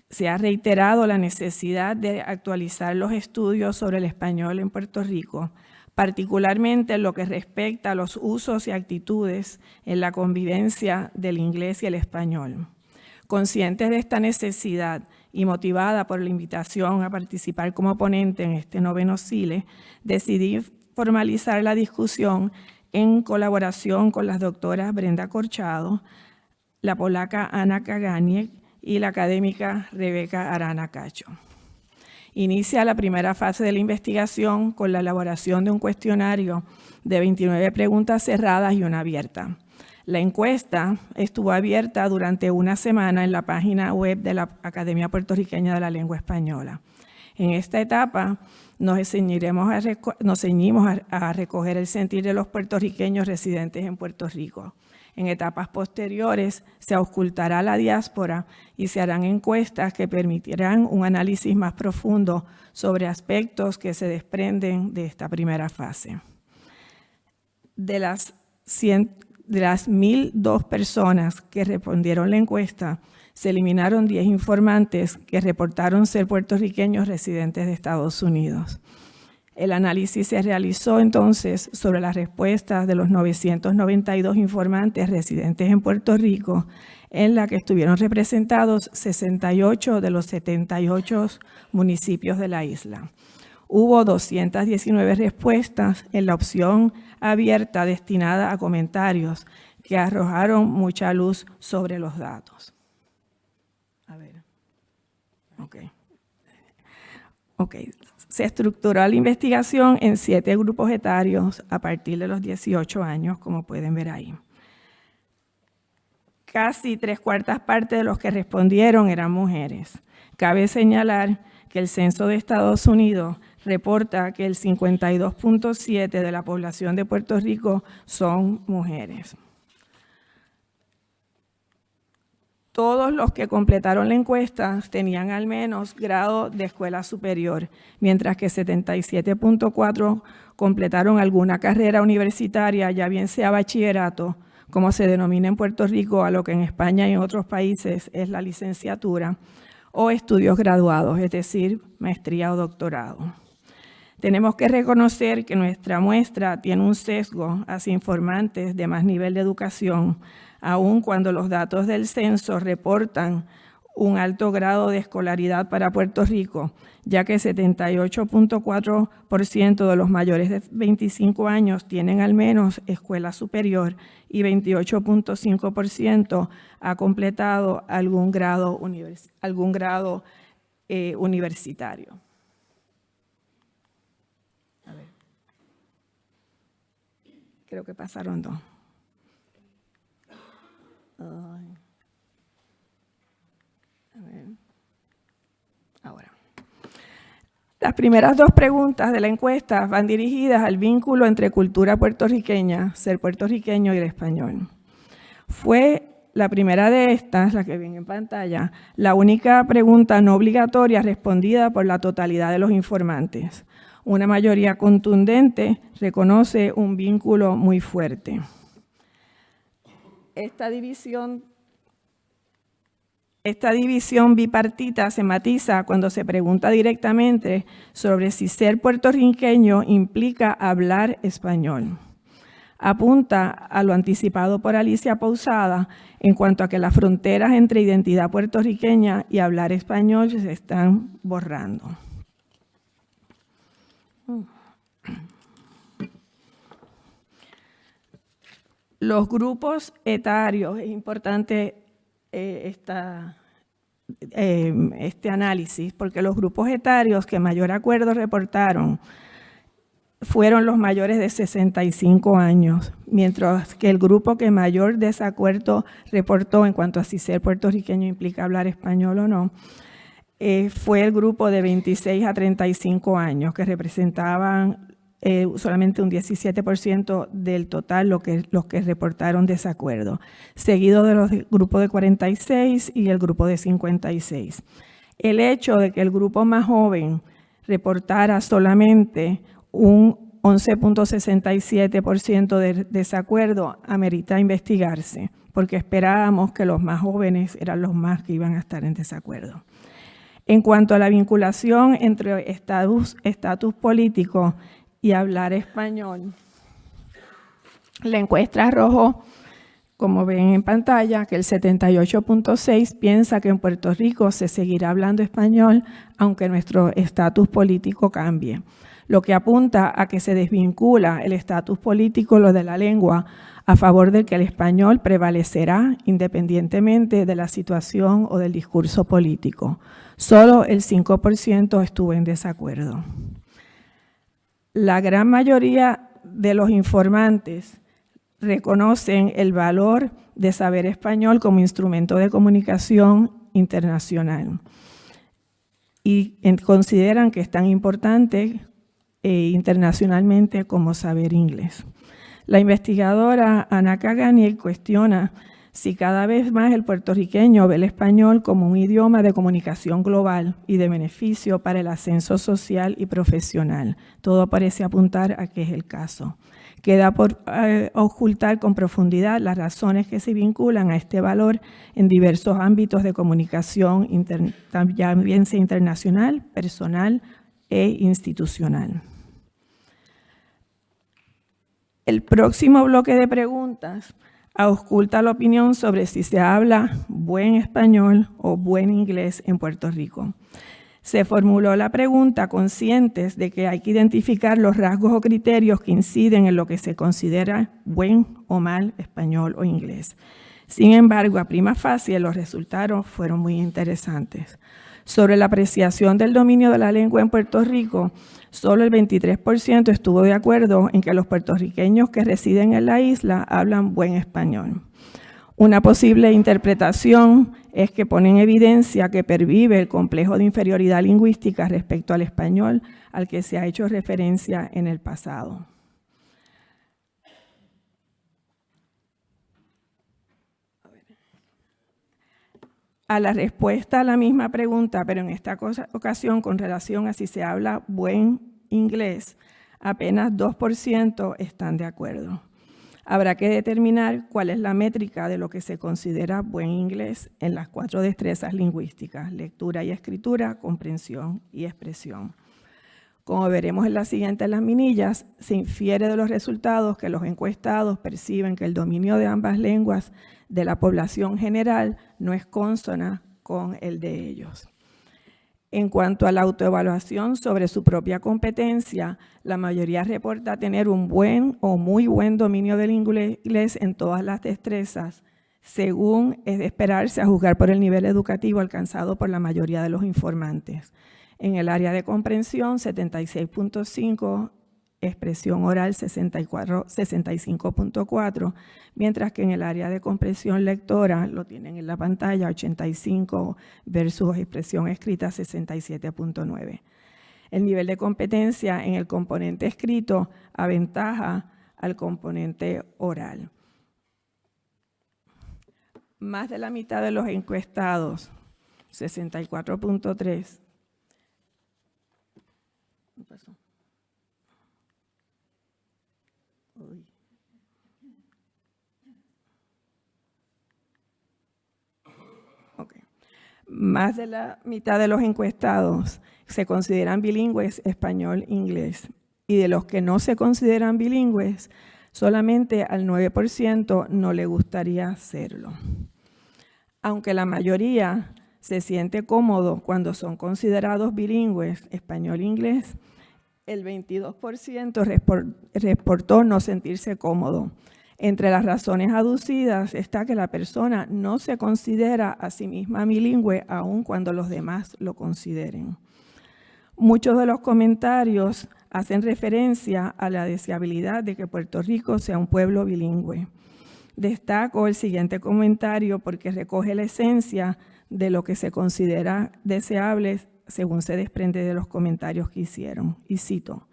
se ha reiterado la necesidad de actualizar los estudios sobre el español en Puerto Rico, particularmente en lo que respecta a los usos y actitudes en la convivencia del inglés y el español. Conscientes de esta necesidad y motivada por la invitación a participar como ponente en este 9º CILE, decidí formalizar la discusión en colaboración con las doctoras Brenda Corchado, la polaca Anna Kaganiec y la académica Rebeca Arana Cacho. Inicia la primera fase de la investigación con la elaboración de un cuestionario de 29 preguntas cerradas y una abierta. La encuesta estuvo abierta durante una semana en la página web de la Academia Puertorriqueña de la Lengua Española. En esta etapa nos ceñimos a recoger el sentir de los puertorriqueños residentes en Puerto Rico. En etapas posteriores se auscultará la diáspora y se harán encuestas que permitirán un análisis más profundo sobre aspectos que se desprenden de esta primera fase. De las 1.002 personas que respondieron la encuesta, se eliminaron 10 informantes que reportaron ser puertorriqueños residentes de Estados Unidos. El análisis se realizó entonces sobre las respuestas de los 992 informantes residentes en Puerto Rico, en la que estuvieron representados 68 de los 78 municipios de la isla. Hubo 219 respuestas en la opción abierta destinada a comentarios que arrojaron mucha luz sobre los datos. A ver. Ok. Se estructuró la investigación en 7 grupos etarios a partir de los 18 años, como pueden ver ahí. Casi 3/4 partes de los que respondieron eran mujeres. Cabe señalar que el Censo de Estados Unidos reporta que el 52.7% de la población de Puerto Rico son mujeres. Todos los que completaron la encuesta tenían al menos grado de escuela superior, mientras que 77.4% completaron alguna carrera universitaria, ya bien sea bachillerato, como se denomina en Puerto Rico, a lo que en España y en otros países es la licenciatura, o estudios graduados, es decir, maestría o doctorado. Tenemos que reconocer que nuestra muestra tiene un sesgo hacia informantes de más nivel de educación, aun cuando los datos del censo reportan un alto grado de escolaridad para Puerto Rico, ya que 78.4% de los mayores de 25 años tienen al menos escuela superior y 28.5% ha completado algún grado universitario. A ver. Creo que pasaron 2. primeras dos preguntas de la encuesta van dirigidas al vínculo entre cultura puertorriqueña, ser puertorriqueño y el español. Fue la primera de estas, la que ven en pantalla, la única pregunta no obligatoria respondida por la totalidad de los informantes. Una mayoría contundente reconoce un vínculo muy fuerte. Esta división bipartita se matiza cuando se pregunta directamente sobre si ser puertorriqueño implica hablar español. Apunta a lo anticipado por Alicia Pousada en cuanto a que las fronteras entre identidad puertorriqueña y hablar español se están borrando. Los grupos etarios, es importante este análisis, porque los grupos etarios que mayor acuerdo reportaron fueron los mayores de 65 años, mientras que el grupo que mayor desacuerdo reportó en cuanto a si ser puertorriqueño implica hablar español o no, fue el grupo de 26 a 35 años, que representaban solamente un 17% del total los que reportaron desacuerdo, seguido de los grupos de 46 y el grupo de 56. El hecho de que el grupo más joven reportara solamente un 11.67% de desacuerdo amerita investigarse, porque esperábamos que los más jóvenes eran los más que iban a estar en desacuerdo. En cuanto a la vinculación entre estatus político y hablar español, la encuesta arrojó, como ven en pantalla, que el 78.6% piensa que en Puerto Rico se seguirá hablando español aunque nuestro estatus político cambie, lo que apunta a que se desvincula el estatus político, lo de la lengua, a favor de que el español prevalecerá independientemente de la situación o del discurso político. Solo el 5% estuvo en desacuerdo. La gran mayoría de los informantes reconocen el valor de saber español como instrumento de comunicación internacional y consideran que es tan importante internacionalmente como saber inglés. La investigadora Ana Cagani cuestiona si cada vez más el puertorriqueño ve el español como un idioma de comunicación global y de beneficio para el ascenso social y profesional. Todo parece apuntar a que es el caso. Queda por ocultar con profundidad las razones que se vinculan a este valor en diversos ámbitos de comunicación, también sea internacional, personal e institucional. El próximo bloque de preguntas ausculta la opinión sobre si se habla buen español o buen inglés en Puerto Rico. Se formuló la pregunta conscientes de que hay que identificar los rasgos o criterios que inciden en lo que se considera buen o mal español o inglés. Sin embargo, a prima facie, los resultados fueron muy interesantes. Sobre la apreciación del dominio de la lengua en Puerto Rico, solo el 23% estuvo de acuerdo en que los puertorriqueños que residen en la isla hablan buen español. Una posible interpretación es que pone en evidencia que pervive el complejo de inferioridad lingüística respecto al español al que se ha hecho referencia en el pasado. A la respuesta a la misma pregunta, pero en esta ocasión con relación a si se habla buen inglés, apenas 2% están de acuerdo. Habrá que determinar cuál es la métrica de lo que se considera buen inglés en las 4 destrezas lingüísticas: lectura y escritura, comprensión y expresión. Como veremos en las siguientes laminillas, se infiere de los resultados que los encuestados perciben que el dominio de ambas lenguas de la población general no es consona con el de ellos. En cuanto a la autoevaluación sobre su propia competencia, la mayoría reporta tener un buen o muy buen dominio del inglés en todas las destrezas, según es de esperarse a juzgar por el nivel educativo alcanzado por la mayoría de los informantes. En el área de comprensión, 76.5%, expresión oral 65.4%, mientras que en el área de comprensión lectora, lo tienen en la pantalla, 85% versus expresión escrita 67.9%. El nivel de competencia en el componente escrito aventaja al componente oral. Más de la mitad de los encuestados, 64.3%. ¿Qué pasó? Uy. Okay. Más de la mitad de los encuestados se consideran bilingües español-inglés, y de los que no se consideran bilingües, solamente al 9% no le gustaría serlo. Aunque la mayoría se siente cómodo cuando son considerados bilingües español-inglés, el 22% reportó no sentirse cómodo. Entre las razones aducidas está que la persona no se considera a sí misma bilingüe aun cuando los demás lo consideren. Muchos de los comentarios hacen referencia a la deseabilidad de que Puerto Rico sea un pueblo bilingüe. Destaco el siguiente comentario porque recoge la esencia de lo que se considera deseable según se desprende de los comentarios que hicieron. Y cito: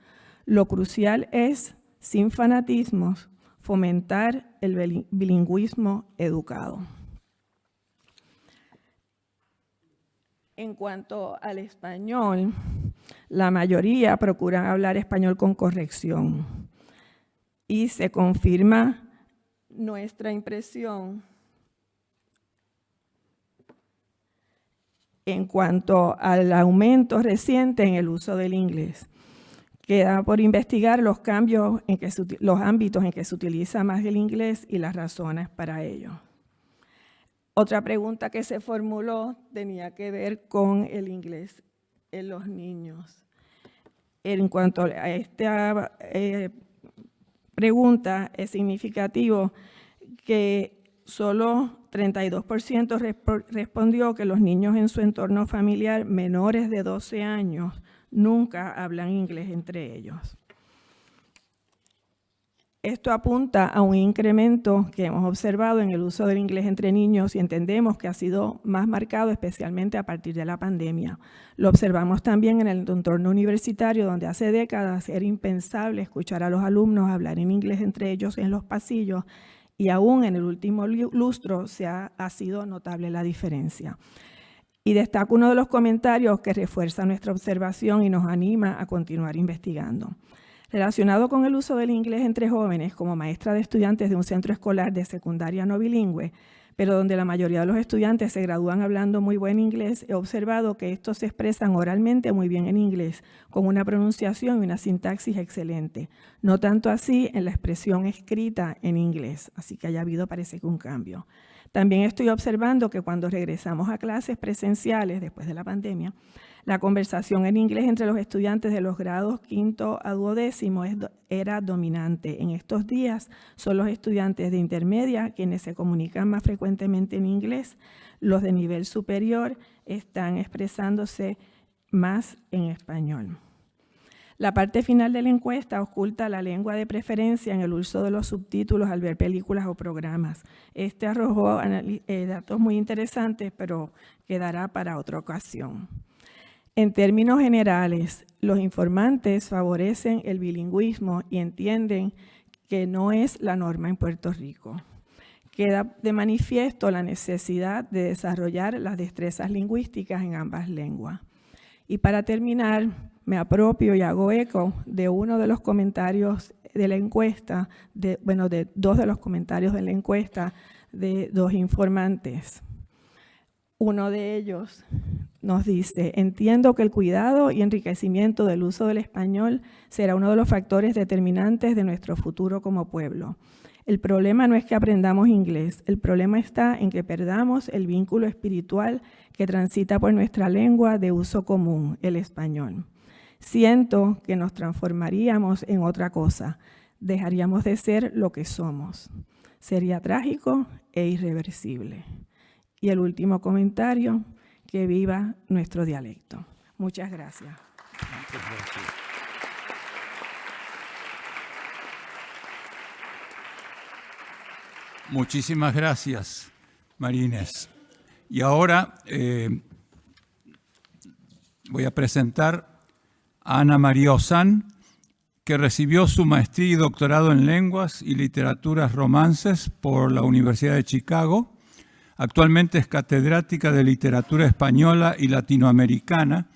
lo crucial es, sin fanatismos, fomentar el bilingüismo educado. En cuanto al español, la mayoría procuran hablar español con corrección y se confirma nuestra impresión en cuanto al aumento reciente en el uso del inglés. Queda por investigar los cambios los ámbitos en que se utiliza más el inglés y las razones para ello. Otra pregunta que se formuló tenía que ver con el inglés en los niños. En cuanto a esta pregunta, es significativo que solo 32% respondió que los niños en su entorno familiar menores de 12 años nunca hablan inglés entre ellos. Esto apunta a un incremento que hemos observado en el uso del inglés entre niños y entendemos que ha sido más marcado especialmente a partir de la pandemia. Lo observamos también en el entorno universitario, donde hace décadas era impensable escuchar a los alumnos hablar en inglés entre ellos en los pasillos, y aún en el último lustro ha sido notable la diferencia. Y destaco uno de los comentarios que refuerza nuestra observación y nos anima a continuar investigando. Relacionado con el uso del inglés entre jóvenes, como maestra de estudiantes de un centro escolar de secundaria no bilingüe, pero donde la mayoría de los estudiantes se gradúan hablando muy buen inglés, he observado que estos se expresan oralmente muy bien en inglés, con una pronunciación y una sintaxis excelente. No tanto así en la expresión escrita en inglés, así que haya habido, parece que un cambio. También estoy observando que cuando regresamos a clases presenciales después de la pandemia, la conversación en inglés entre los estudiantes de los grados 5º a 12º era dominante. En estos días son los estudiantes de intermedia quienes se comunican más frecuentemente en inglés. Los de nivel superior están expresándose más en español. La parte final de la encuesta oculta la lengua de preferencia en el uso de los subtítulos al ver películas o programas. Este arrojó datos muy interesantes, pero quedará para otra ocasión. En términos generales, los informantes favorecen el bilingüismo y entienden que no es la norma en Puerto Rico. Queda de manifiesto la necesidad de desarrollar las destrezas lingüísticas en ambas lenguas. Y para terminar, me apropio y hago eco de uno de los comentarios de la encuesta, de dos de los comentarios de la encuesta de dos informantes. Uno de ellos nos dice: entiendo que el cuidado y enriquecimiento del uso del español será uno de los factores determinantes de nuestro futuro como pueblo. El problema no es que aprendamos inglés, el problema está en que perdamos el vínculo espiritual que transita por nuestra lengua de uso común, el español. Siento que nos transformaríamos en otra cosa, dejaríamos de ser lo que somos. Sería trágico e irreversible. Y el último comentario: que viva nuestro dialecto. Muchas gracias. Muchas gracias. Muchísimas gracias, María Inés. Y ahora voy a presentar Ana María Ozán, que recibió su maestría y doctorado en lenguas y literaturas romances por la Universidad de Chicago. Actualmente es catedrática de literatura española y latinoamericana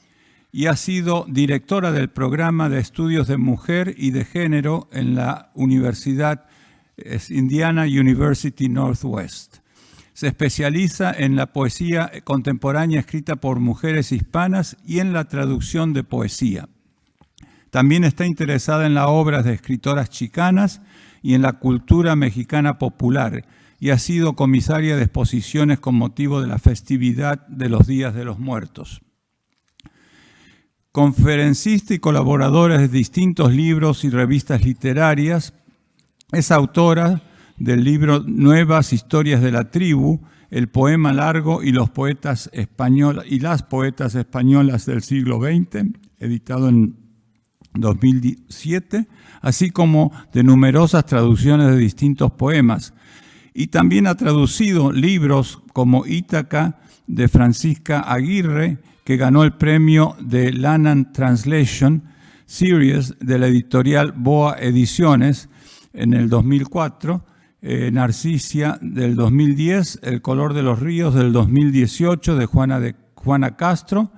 y ha sido directora del programa de estudios de mujer y de género en la Universidad Indiana University Northwest. Se especializa en la poesía contemporánea escrita por mujeres hispanas y en la traducción de poesía. También está interesada en las obras de escritoras chicanas y en la cultura mexicana popular, y ha sido comisaria de exposiciones con motivo de la festividad de los Días de los Muertos. Conferencista y colaboradora de distintos libros y revistas literarias, es autora del libro Nuevas Historias de la Tribu, el poema largo y las poetas españolas del siglo XX, editado en 2007, así como de numerosas traducciones de distintos poemas. Y también ha traducido libros como Ítaca de Francisca Aguirre, que ganó el premio de Lannan Translation Series de la editorial Boa Ediciones en el 2004, Narcisia del 2010, El color de los ríos del 2018 de Juana Castro,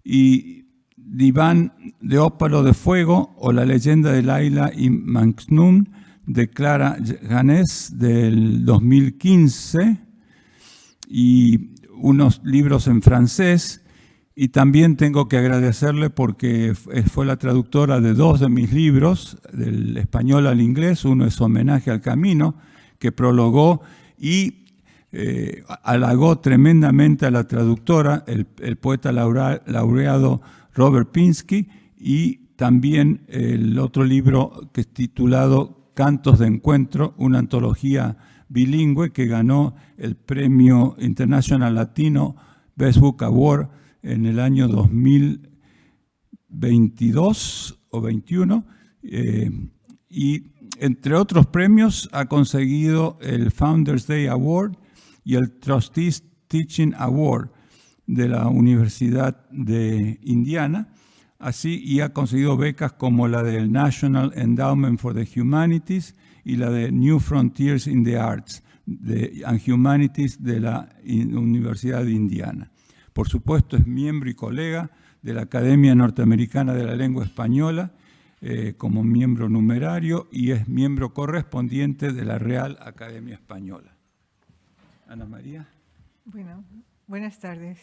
y Diván de ópalo de fuego o La leyenda de Laila y Majnun de Clara Ganés del 2015, y unos libros en francés. Y también tengo que agradecerle porque fue la traductora de 2 de mis libros, del español al inglés. Uno es Homenaje al Camino, que prologó y halagó tremendamente a la traductora, el poeta laureado Robert Pinsky, y también el otro libro que es titulado Cantos de Encuentro, una antología bilingüe que ganó el premio International Latino Best Book Award en el año 2022 o 21, y entre otros premios ha conseguido el Founders Day Award y el Trustees Teaching Award de la Universidad de Indiana, así, y ha conseguido becas como la del National Endowment for the Humanities y la de New Frontiers in the Arts and Humanities de la Universidad de Indiana. Por supuesto, es miembro y colega de la Academia Norteamericana de la Lengua Española como miembro numerario, y es miembro correspondiente de la Real Academia Española. Ana María. Bueno, buenas tardes.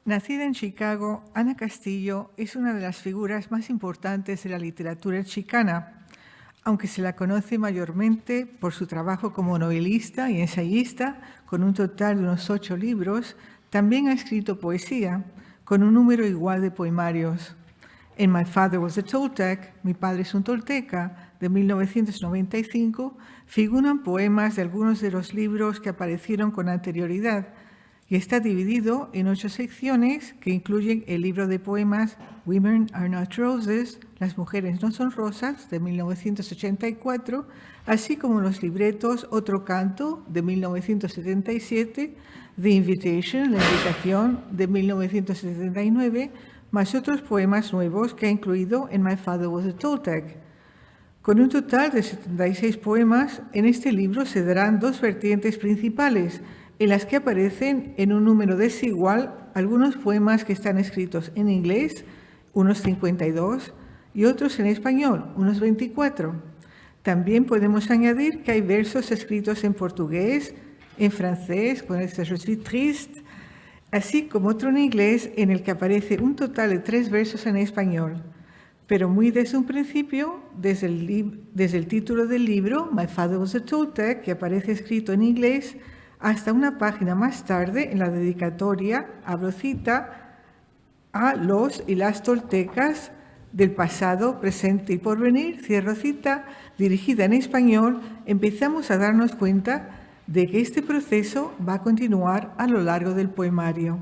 Nacida en Chicago, Ana Castillo es una de las figuras más importantes de la literatura chicana, aunque se la conoce mayormente por su trabajo como novelista y ensayista, con un total de unos 8 libros. También ha escrito poesía, con un número igual de poemarios. En My Father Was a Toltec, Mi padre es un tolteca, de 1995, figuran poemas de algunos de los libros que aparecieron con anterioridad, y está dividido en 8 secciones que incluyen el libro de poemas Women Are Not Roses, Las mujeres no son rosas, de 1984, así como los libretos Otro canto, de 1977, The Invitation, La invitación, de 1979, más otros poemas nuevos que ha incluido en My Father Was a Toltec. Con un total de 76 poemas, en este libro se darán 2 vertientes principales, en las que aparecen en un número desigual algunos poemas que están escritos en inglés, unos 52, y otros en español, unos 24. También podemos añadir que hay versos escritos en portugués, en francés, con este Je suis triste, así como otro en inglés en el que aparece un total de 3 versos en español. Pero muy desde un principio, desde el título del libro, My Father Was a Toltec, que aparece escrito en inglés, hasta una página más tarde, en la dedicatoria, abro cita, a los y las toltecas del pasado, presente y porvenir, cierro cita, dirigida en español, empezamos a darnos cuenta de que este proceso va a continuar a lo largo del poemario.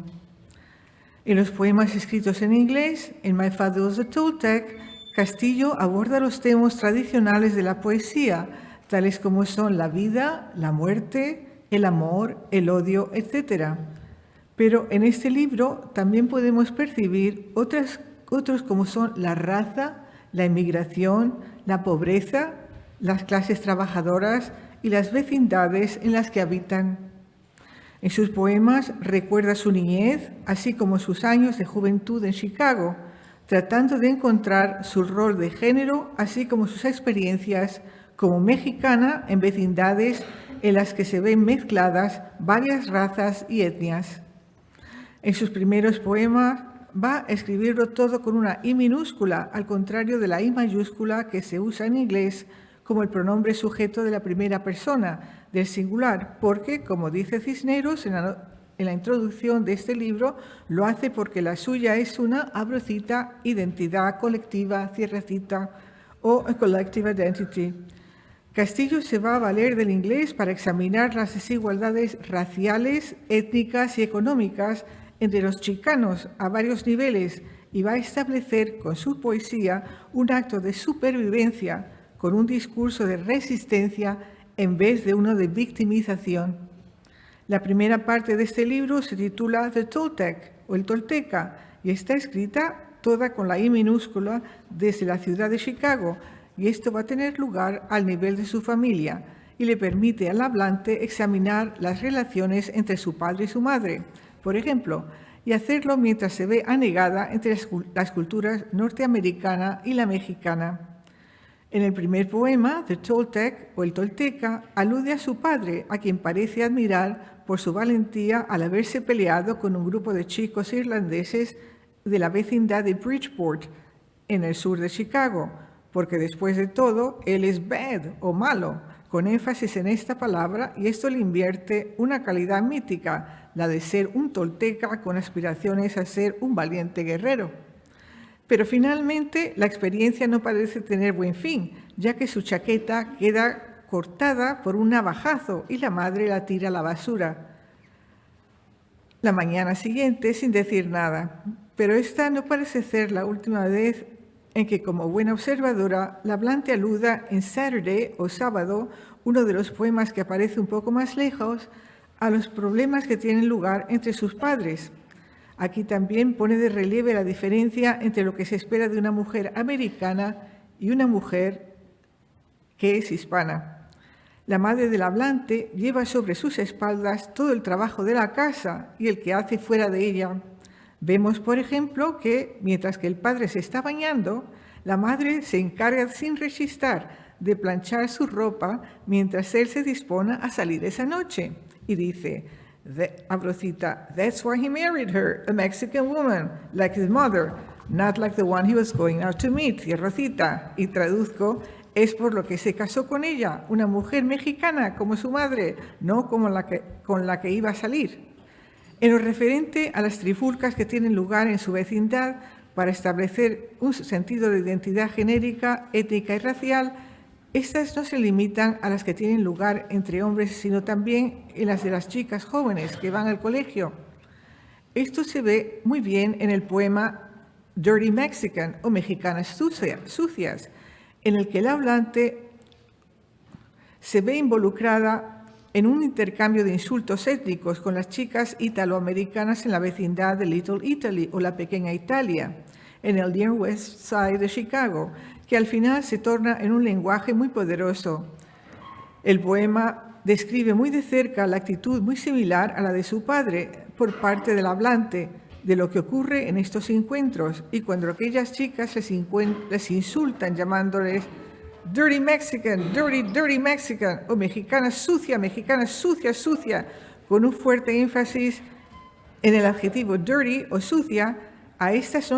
En los poemas escritos en inglés, en My Father Was a Toltec, Castillo aborda los temas tradicionales de la poesía, tales como son la vida, la muerte, el amor, el odio, etc. Pero en este libro también podemos percibir otras otros como son la raza, la inmigración, la pobreza, las clases trabajadoras y las vecindades en las que habitan. En sus poemas recuerda su niñez, así como sus años de juventud en Chicago, tratando de encontrar su rol de género, así como sus experiencias como mexicana en vecindades en las que se ven mezcladas varias razas y etnias. En sus primeros poemas va a escribirlo todo con una I minúscula, al contrario de la I mayúscula que se usa en inglés como el pronombre sujeto de la primera persona, del singular, porque, como dice Cisneros en la introducción de este libro, lo hace porque la suya es una, abro cita, identidad colectiva, cierre cita, o a collective identity. Castillo se va a valer del inglés para examinar las desigualdades raciales, étnicas y económicas entre los chicanos a varios niveles y va a establecer con su poesía un acto de supervivencia con un discurso de resistencia en vez de uno de victimización. La primera parte de este libro se titula The Toltec o el Tolteca y está escrita toda con la I minúscula desde la ciudad de Chicago, y esto va a tener lugar al nivel de su familia y le permite al hablante examinar las relaciones entre su padre y su madre, por ejemplo, y hacerlo mientras se ve anegada entre las culturas norteamericana y la mexicana. En el primer poema, The Toltec o el Tolteca, alude a su padre, a quien parece admirar por su valentía al haberse peleado con un grupo de chicos irlandeses de la vecindad de Bridgeport, en el sur de Chicago, porque después de todo, él es bad o malo, con énfasis en esta palabra, y esto le invierte una calidad mítica, la de ser un tolteca con aspiraciones a ser un valiente guerrero. Pero finalmente la experiencia no parece tener buen fin, ya que su chaqueta queda cortada por un navajazo y la madre la tira a la basura. La mañana siguiente, sin decir nada, pero esta no parece ser la última vez en que, como buena observadora, la hablante aluda en Saturday o Sábado, uno de los poemas que aparece un poco más lejos, a los problemas que tienen lugar entre sus padres. Aquí también pone de relieve la diferencia entre lo que se espera de una mujer americana y una mujer que es hispana. La madre del hablante lleva sobre sus espaldas todo el trabajo de la casa y el que hace fuera de ella. Vemos, por ejemplo, que mientras que el padre se está bañando, la madre se encarga sin rechistar de planchar su ropa mientras él se dispone a salir esa noche. Y dice, abro cita, "That's why he married her, a Mexican woman, like his mother, not like the one he was going out to meet", cierro cita. Y traduzco, es por lo que se casó con ella, una mujer mexicana como su madre, no como con la que iba a salir. En lo referente a las trifulcas que tienen lugar en su vecindad para establecer un sentido de identidad genérica, étnica y racial, estas no se limitan a las que tienen lugar entre hombres, sino también en las de las chicas jóvenes que van al colegio. Esto se ve muy bien en el poema Dirty Mexican o Mexicanas Sucias, en el que el hablante se ve involucrada en un intercambio de insultos étnicos con las chicas italoamericanas en la vecindad de Little Italy o la Pequeña Italia, en el Near West Side de Chicago, que al final se torna en un lenguaje muy poderoso. El poema describe muy de cerca la actitud muy similar a la de su padre por parte del hablante, de lo que ocurre en estos encuentros, y cuando aquellas chicas les insultan llamándoles Dirty Mexican, Dirty Mexican, o mexicana sucia, sucia, con un fuerte énfasis en el adjetivo dirty o sucia, a estas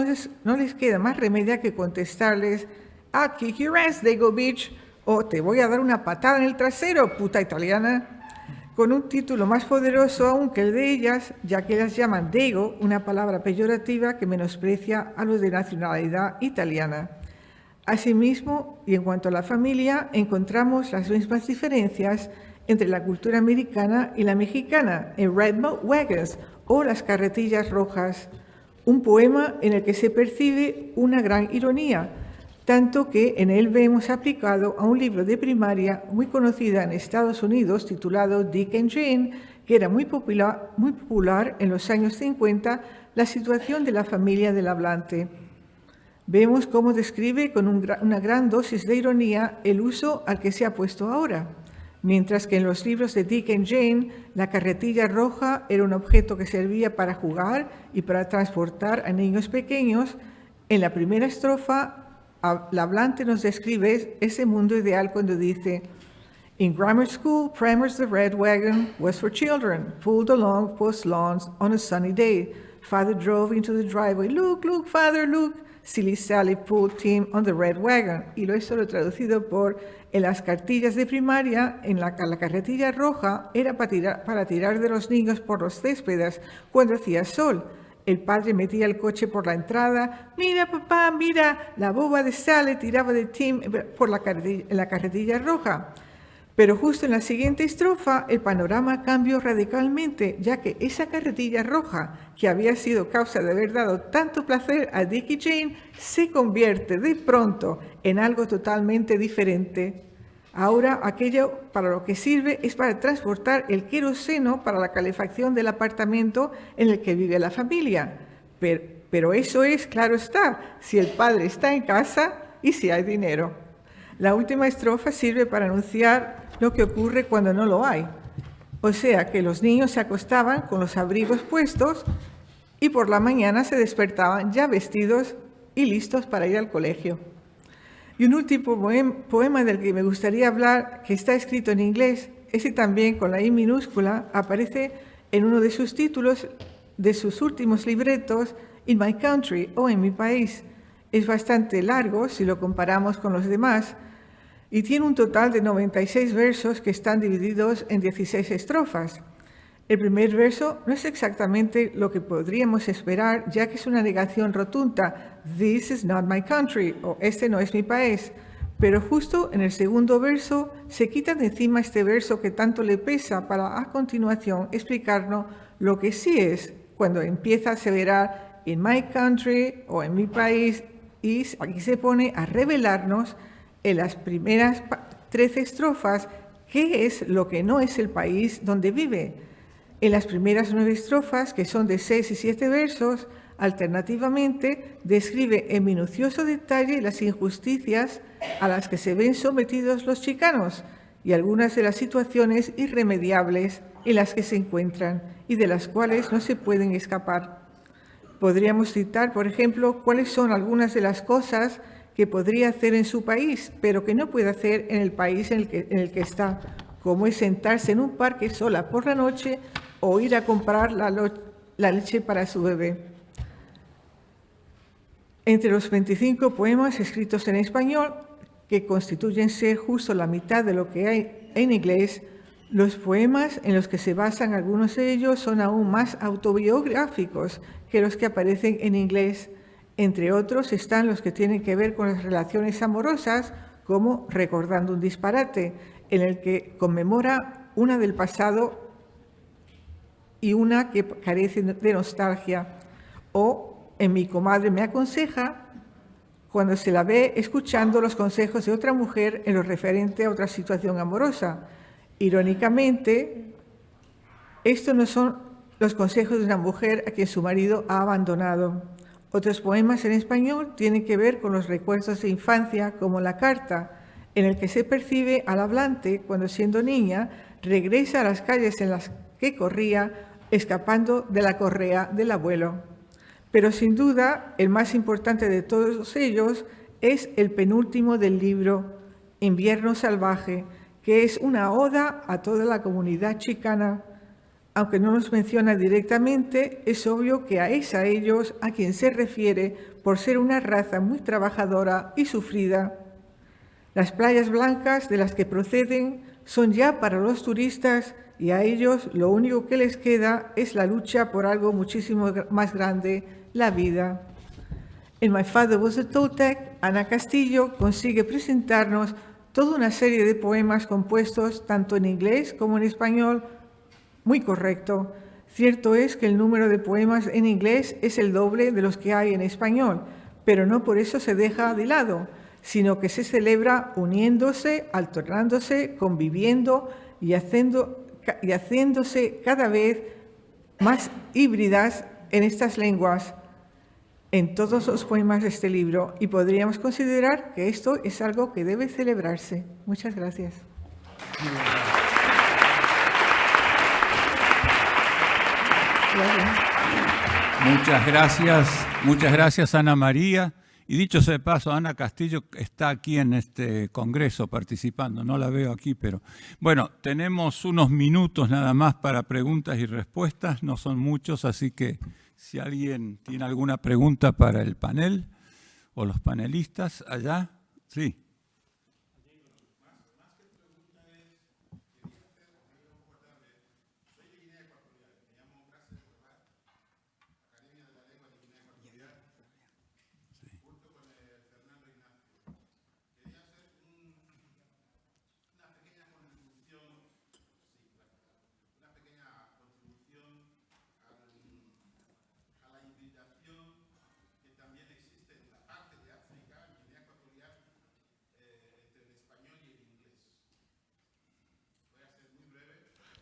no les queda más remedio que contestarles "I'll kick your ass, Dago bitch", o "te voy a dar una patada en el trasero, puta italiana", con un título más poderoso aún que el de ellas, ya que las llaman Dago, una palabra peyorativa que menosprecia a los de nacionalidad italiana. Asimismo, y en cuanto a la familia, encontramos las mismas diferencias entre la cultura americana y la mexicana en Red Wagons o Las carretillas rojas, un poema en el que se percibe una gran ironía, tanto que en él vemos aplicado a un libro de primaria muy conocida en Estados Unidos titulado Dick and Jane, que era muy popular en los años 50, la situación de la familia del hablante. Vemos cómo describe con una gran dosis de ironía el uso al que se ha puesto ahora. Mientras que en los libros de Dick y Jane, la carretilla roja era un objeto que servía para jugar y para transportar a niños pequeños, en la primera estrofa, la hablante nos describe ese mundo ideal cuando dice: In grammar school, Primer's the red wagon was for children, pulled along post lawns on a sunny day. Father drove into the driveway. Look, look, father, look. Silly Sally pulled Tim on the red wagon. Y eso lo he traducido por: en las cartillas de primaria, la carretilla roja era para tirar de los niños por los céspedes cuando hacía sol. El padre metía el coche por la entrada. Mira, papá, mira, la boba de Sally tiraba de Tim por la carretilla roja. Pero justo en la siguiente estrofa, el panorama cambió radicalmente, ya que esa carretilla roja, que había sido causa de haber dado tanto placer a Dick y Jane, se convierte de pronto en algo totalmente diferente. Ahora, aquello para lo que sirve es para transportar el queroseno para la calefacción del apartamento en el que vive la familia. Pero eso es, claro está, si el padre está en casa y si hay dinero. La última estrofa sirve para anunciar lo que ocurre cuando no lo hay. O sea, que los niños se acostaban con los abrigos puestos y por la mañana se despertaban ya vestidos y listos para ir al colegio. Y un último poema del que me gustaría hablar, que está escrito en inglés, ese también con la I minúscula, aparece en uno de sus títulos de sus últimos libretos, In My Country, o En Mi País. Es bastante largo si lo comparamos con los demás, y tiene un total de 96 versos que están divididos en 16 estrofas. El primer verso no es exactamente lo que podríamos esperar, ya que es una negación rotunda, This is not my country, o este no es mi país. Pero justo en el segundo verso se quita de encima este verso que tanto le pesa para a continuación explicarnos lo que sí es, cuando empieza a aseverar in my country o en mi país, y aquí se pone a revelarnos en las primeras 13 estrofas qué es lo que no es el país donde vive. En las primeras 9 estrofas, que son de 6 y 7 versos, alternativamente describe en minucioso detalle las injusticias a las que se ven sometidos los chicanos y algunas de las situaciones irremediables en las que se encuentran y de las cuales no se pueden escapar. Podríamos citar, por ejemplo, cuáles son algunas de las cosas que podría hacer en su país, pero que no puede hacer en el país en el que está, como es sentarse en un parque sola por la noche o ir a comprar la leche para su bebé. Entre los 25 poemas escritos en español, que constituyen ser justo la mitad de lo que hay en inglés, los poemas en los que se basan algunos de ellos son aún más autobiográficos que los que aparecen en inglés. Entre otros están los que tienen que ver con las relaciones amorosas, como Recordando un disparate, en el que conmemora una del pasado y una que carece de nostalgia, o En Mi comadre me aconseja, cuando se la ve escuchando los consejos de otra mujer en lo referente a otra situación amorosa. Irónicamente, estos no son los consejos de una mujer a quien su marido ha abandonado. Otros poemas en español tienen que ver con los recuerdos de infancia, como La carta, en el que se percibe al hablante cuando, siendo niña, regresa a las calles en las que corría, escapando de la correa del abuelo. Pero sin duda, el más importante de todos ellos es el penúltimo del libro, Invierno salvaje, que es una oda a toda la comunidad chicana. Aunque no los menciona directamente, es obvio que es a ellos a quien se refiere por ser una raza muy trabajadora y sufrida. Las playas blancas de las que proceden son ya para los turistas y a ellos lo único que les queda es la lucha por algo muchísimo más grande, la vida. En My Father Was a Toltec, Ana Castillo consigue presentarnos toda una serie de poemas compuestos tanto en inglés como en español, muy correcto. Cierto es que el número de poemas en inglés es el doble de los que hay en español, pero no por eso se deja de lado, sino que se celebra uniéndose, alternándose, conviviendo y haciéndose cada vez más híbridas en estas lenguas. en todos los poemas de este libro y podríamos considerar que esto es algo que debe celebrarse. Muchas gracias. Muchas gracias Ana María. Y dicho sea de paso, Ana Castillo está aquí en este congreso participando, no la veo aquí, pero bueno, tenemos unos minutos nada más para preguntas y respuestas, no son muchos, así que si alguien tiene alguna pregunta para el panel o los panelistas allá, sí.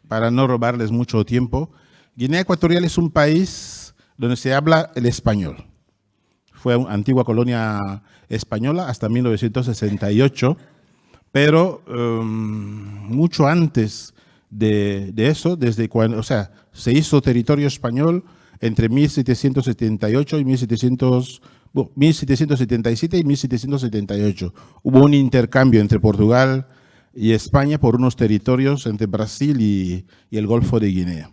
Para no robarles mucho tiempo, Guinea Ecuatorial es un país donde se habla el español. Fue una antigua colonia española hasta 1968, pero mucho antes de eso, desde cuando, o sea, se hizo territorio español entre 1778 y 1777 y 1778. Hubo un intercambio entre Portugal y España por unos territorios entre Brasil y el Golfo de Guinea.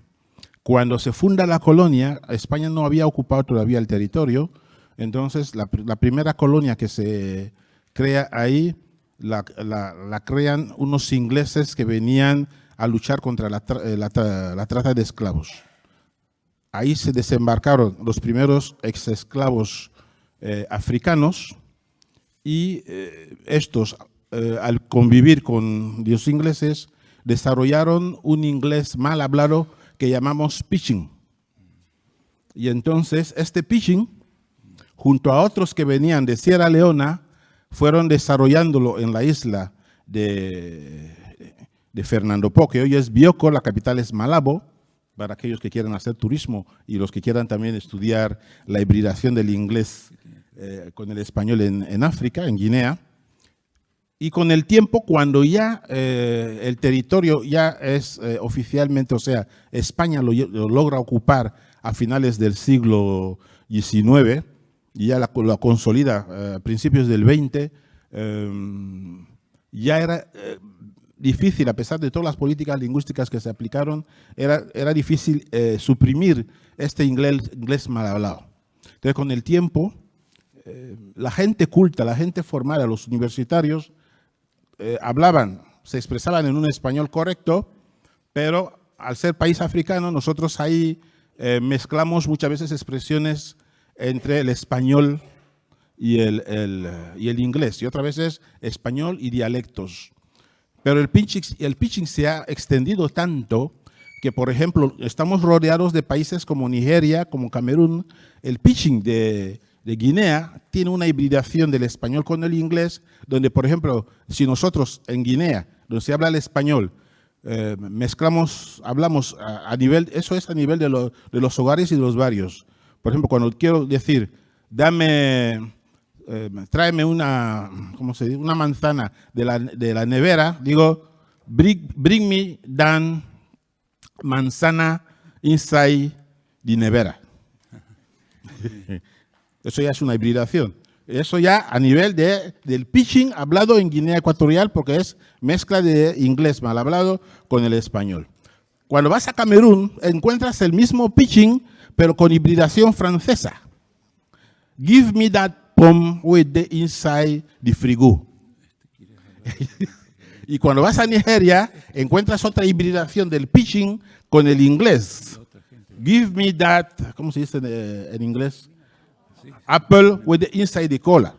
Cuando se funda la colonia, España no había ocupado todavía el territorio, entonces la primera colonia que se crea ahí la crean unos ingleses que venían a luchar contra la trata de esclavos. Ahí se desembarcaron los primeros exesclavos africanos y estos, al convivir con los ingleses, desarrollaron un inglés mal hablado que llamamos pidgin. Y entonces este pidgin, junto a otros que venían de Sierra Leona, fueron desarrollándolo en la isla de Fernando Po, que hoy es Bioko, la capital es Malabo, para aquellos que quieran hacer turismo y los que quieran también estudiar la hibridación del inglés con el español en África, en Guinea. Y con el tiempo, cuando ya el territorio ya es oficialmente, o sea, España lo logra ocupar a finales del siglo XIX, y ya la consolida a principios del XX, ya era difícil, a pesar de todas las políticas lingüísticas que se aplicaron, era difícil suprimir este inglés mal hablado. Entonces, con el tiempo, la gente culta, la gente formada, los universitarios, hablaban, se expresaban en un español correcto, pero al ser país africano, nosotros ahí mezclamos muchas veces expresiones entre el español y el inglés, y otras veces español y dialectos. Pero el pidgin se ha extendido tanto que, por ejemplo, estamos rodeados de países como Nigeria, como Camerún. El pidgin de Guinea tiene una hibridación del español con el inglés, donde, por ejemplo, si nosotros en Guinea, donde se habla el español, hablamos a nivel, eso es a nivel de los hogares y de los barrios. Por ejemplo, cuando quiero decir, tráeme una manzana de la nevera, digo, bring me that manzana inside the nevera. Eso ya es una hibridación. Eso ya a nivel del pidgin hablado en Guinea Ecuatorial, porque es mezcla de inglés mal hablado con el español. Cuando vas a Camerún, encuentras el mismo pidgin, pero con hibridación francesa. Give me that pom with the inside the frigo. Y cuando vas a Nigeria, encuentras otra hibridación del pidgin con el inglés. Give me that, ¿cómo se dice en inglés? Apple with the inside the cola.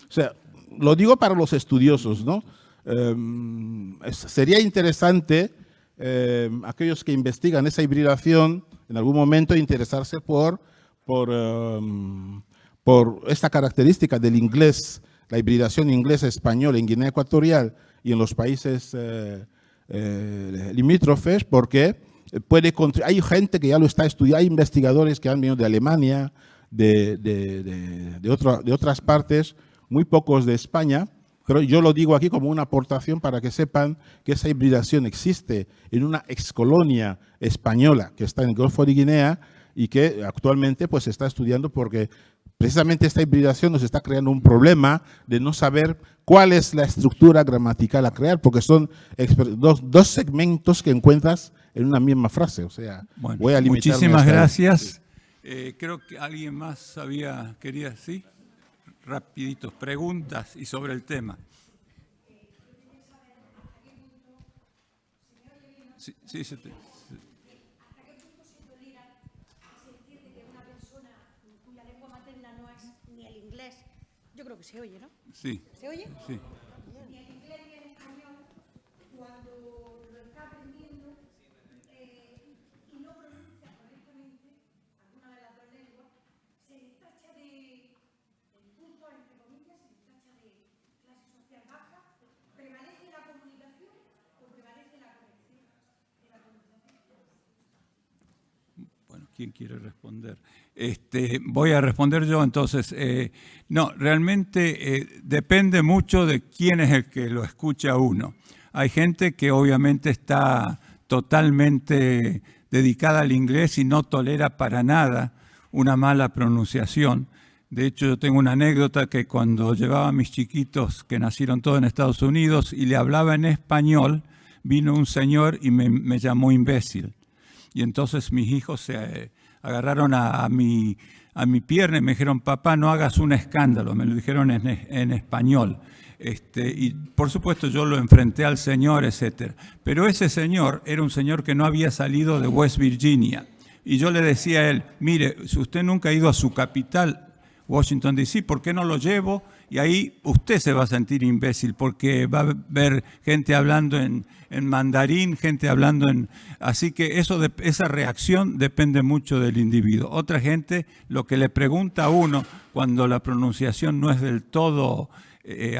O sea, lo digo para los estudiosos, ¿no? Sería interesante aquellos que investigan esa hibridación en algún momento interesarse por esta característica del inglés, la hibridación inglés-español en Guinea Ecuatorial y en los países limítrofes, porque hay gente que ya lo está estudiando, hay investigadores que han venido de Alemania, de otras partes, muy pocos de España, pero yo lo digo aquí como una aportación para que sepan que esa hibridación existe en una excolonia española que está en el Golfo de Guinea y que actualmente pues se está estudiando porque precisamente esta hibridación nos está creando un problema de no saber cuál es la estructura gramatical a crear, porque son dos segmentos que encuentras en una misma frase. O sea, bueno, voy a limitarme muchísimas hasta ahí. gracias. Creo que alguien más quería, ¿sí? Rapiditos, preguntas y sobre el tema. Sí, sí, ¿Hasta qué punto se tolera y se entiende que una persona cuya lengua materna no es ni el inglés, yo creo que se oye, ¿no? sí, ¿Se oye? sí. Ni el inglés ni el español, cuando lo está aprendiendo y no pronuncia correctamente alguna de las dos lenguas, se le tacha de punto, entre comillas, se le tacha de clase social baja. ¿Prevalece la comunicación o prevalece la corrección de la comunicación? Bueno, ¿quién quiere responder? Voy a responder yo entonces. No, realmente depende mucho de quién es el que lo escucha a uno. Hay gente que obviamente está totalmente dedicada al inglés y no tolera para nada una mala pronunciación. De hecho, yo tengo una anécdota que cuando llevaba a mis chiquitos que nacieron todos en Estados Unidos y le hablaba en español, vino un señor y me llamó imbécil. Y entonces mis hijos se agarraron a mi pierna y me dijeron, papá, no hagas un escándalo. Me lo dijeron en español. Y por supuesto yo lo enfrenté al señor, etc. Pero ese señor era un señor que no había salido de West Virginia. Y yo le decía a él, mire, si usted nunca ha ido a su capital, Washington, D.C., ¿por qué no lo llevo? Y ahí usted se va a sentir imbécil porque va a ver gente hablando en mandarín, gente hablando en... Así que esa reacción depende mucho del individuo. Otra gente lo que le pregunta a uno cuando la pronunciación no es del todo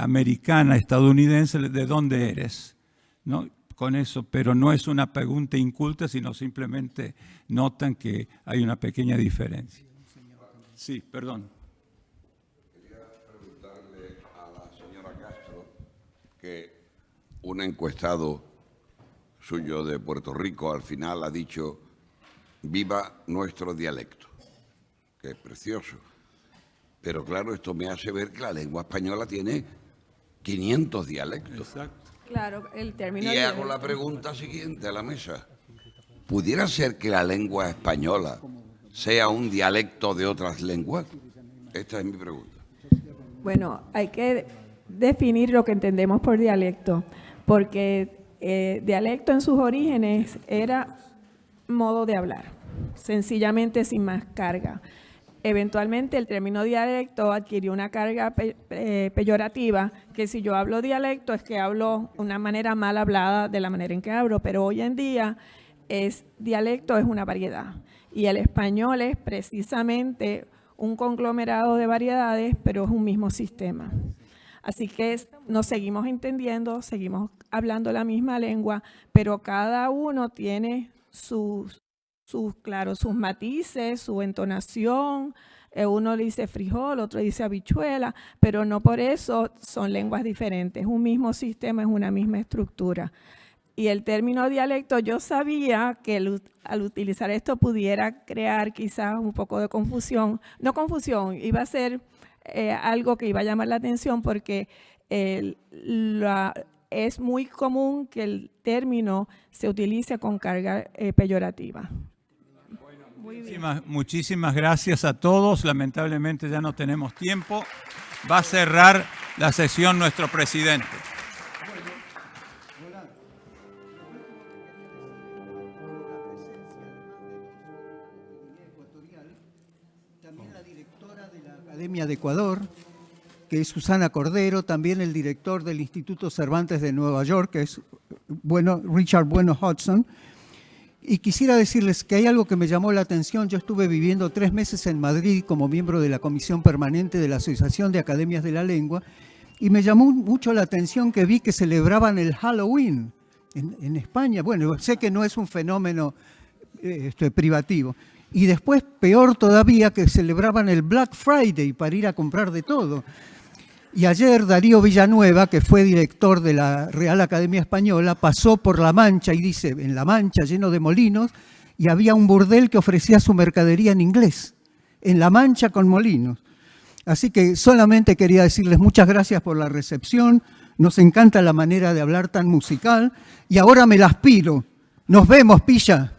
americana, estadounidense, ¿de dónde eres? ¿No? Con eso, pero no es una pregunta inculta, sino simplemente notan que hay una pequeña diferencia. Sí, perdón. Que un encuestado suyo de Puerto Rico al final ha dicho viva nuestro dialecto, que es precioso. Pero claro, esto me hace ver que la lengua española tiene 500 dialectos. Exacto. Claro, el término... Y hago la pregunta siguiente a la mesa. ¿Pudiera ser que la lengua española sea un dialecto de otras lenguas? Esta es mi pregunta. Bueno, hay que definir lo que entendemos por dialecto, porque dialecto en sus orígenes era modo de hablar, sencillamente sin más carga. Eventualmente el término dialecto adquirió una carga peyorativa, que si yo hablo dialecto es que hablo una manera mal hablada de la manera en que hablo, pero hoy en día dialecto es una variedad y el español es precisamente un conglomerado de variedades, pero es un mismo sistema. Así que nos seguimos entendiendo, seguimos hablando la misma lengua, pero cada uno tiene sus matices, su entonación. Uno le dice frijol, otro dice habichuela, pero no por eso son lenguas diferentes. Es un mismo sistema, es una misma estructura. Y el término dialecto, yo sabía que al utilizar esto pudiera crear quizás un poco de confusión. No confusión, iba a ser algo que iba a llamar la atención porque es muy común que el término se utilice con carga peyorativa. Muchísimas gracias a todos. Lamentablemente ya no tenemos tiempo. Va a cerrar la sesión nuestro presidente. También la directora de la Academia de Ecuador, que es Susana Cordero, también el director del Instituto Cervantes de Nueva York, que es Richard Bueno Hudson. Y quisiera decirles que hay algo que me llamó la atención. Yo estuve viviendo 3 meses en Madrid como miembro de la Comisión Permanente de la Asociación de Academias de la Lengua y me llamó mucho la atención que vi que celebraban el Halloween en España. Bueno, sé que no es un fenómeno privativo. Y después, peor todavía, que celebraban el Black Friday para ir a comprar de todo. Y ayer Darío Villanueva, que fue director de la Real Academia Española, pasó por La Mancha y dice, en La Mancha, lleno de molinos, y había un burdel que ofrecía su mercadería en inglés, en La Mancha con molinos. Así que solamente quería decirles muchas gracias por la recepción, nos encanta la manera de hablar tan musical, y ahora me las piro. Nos vemos, pilla.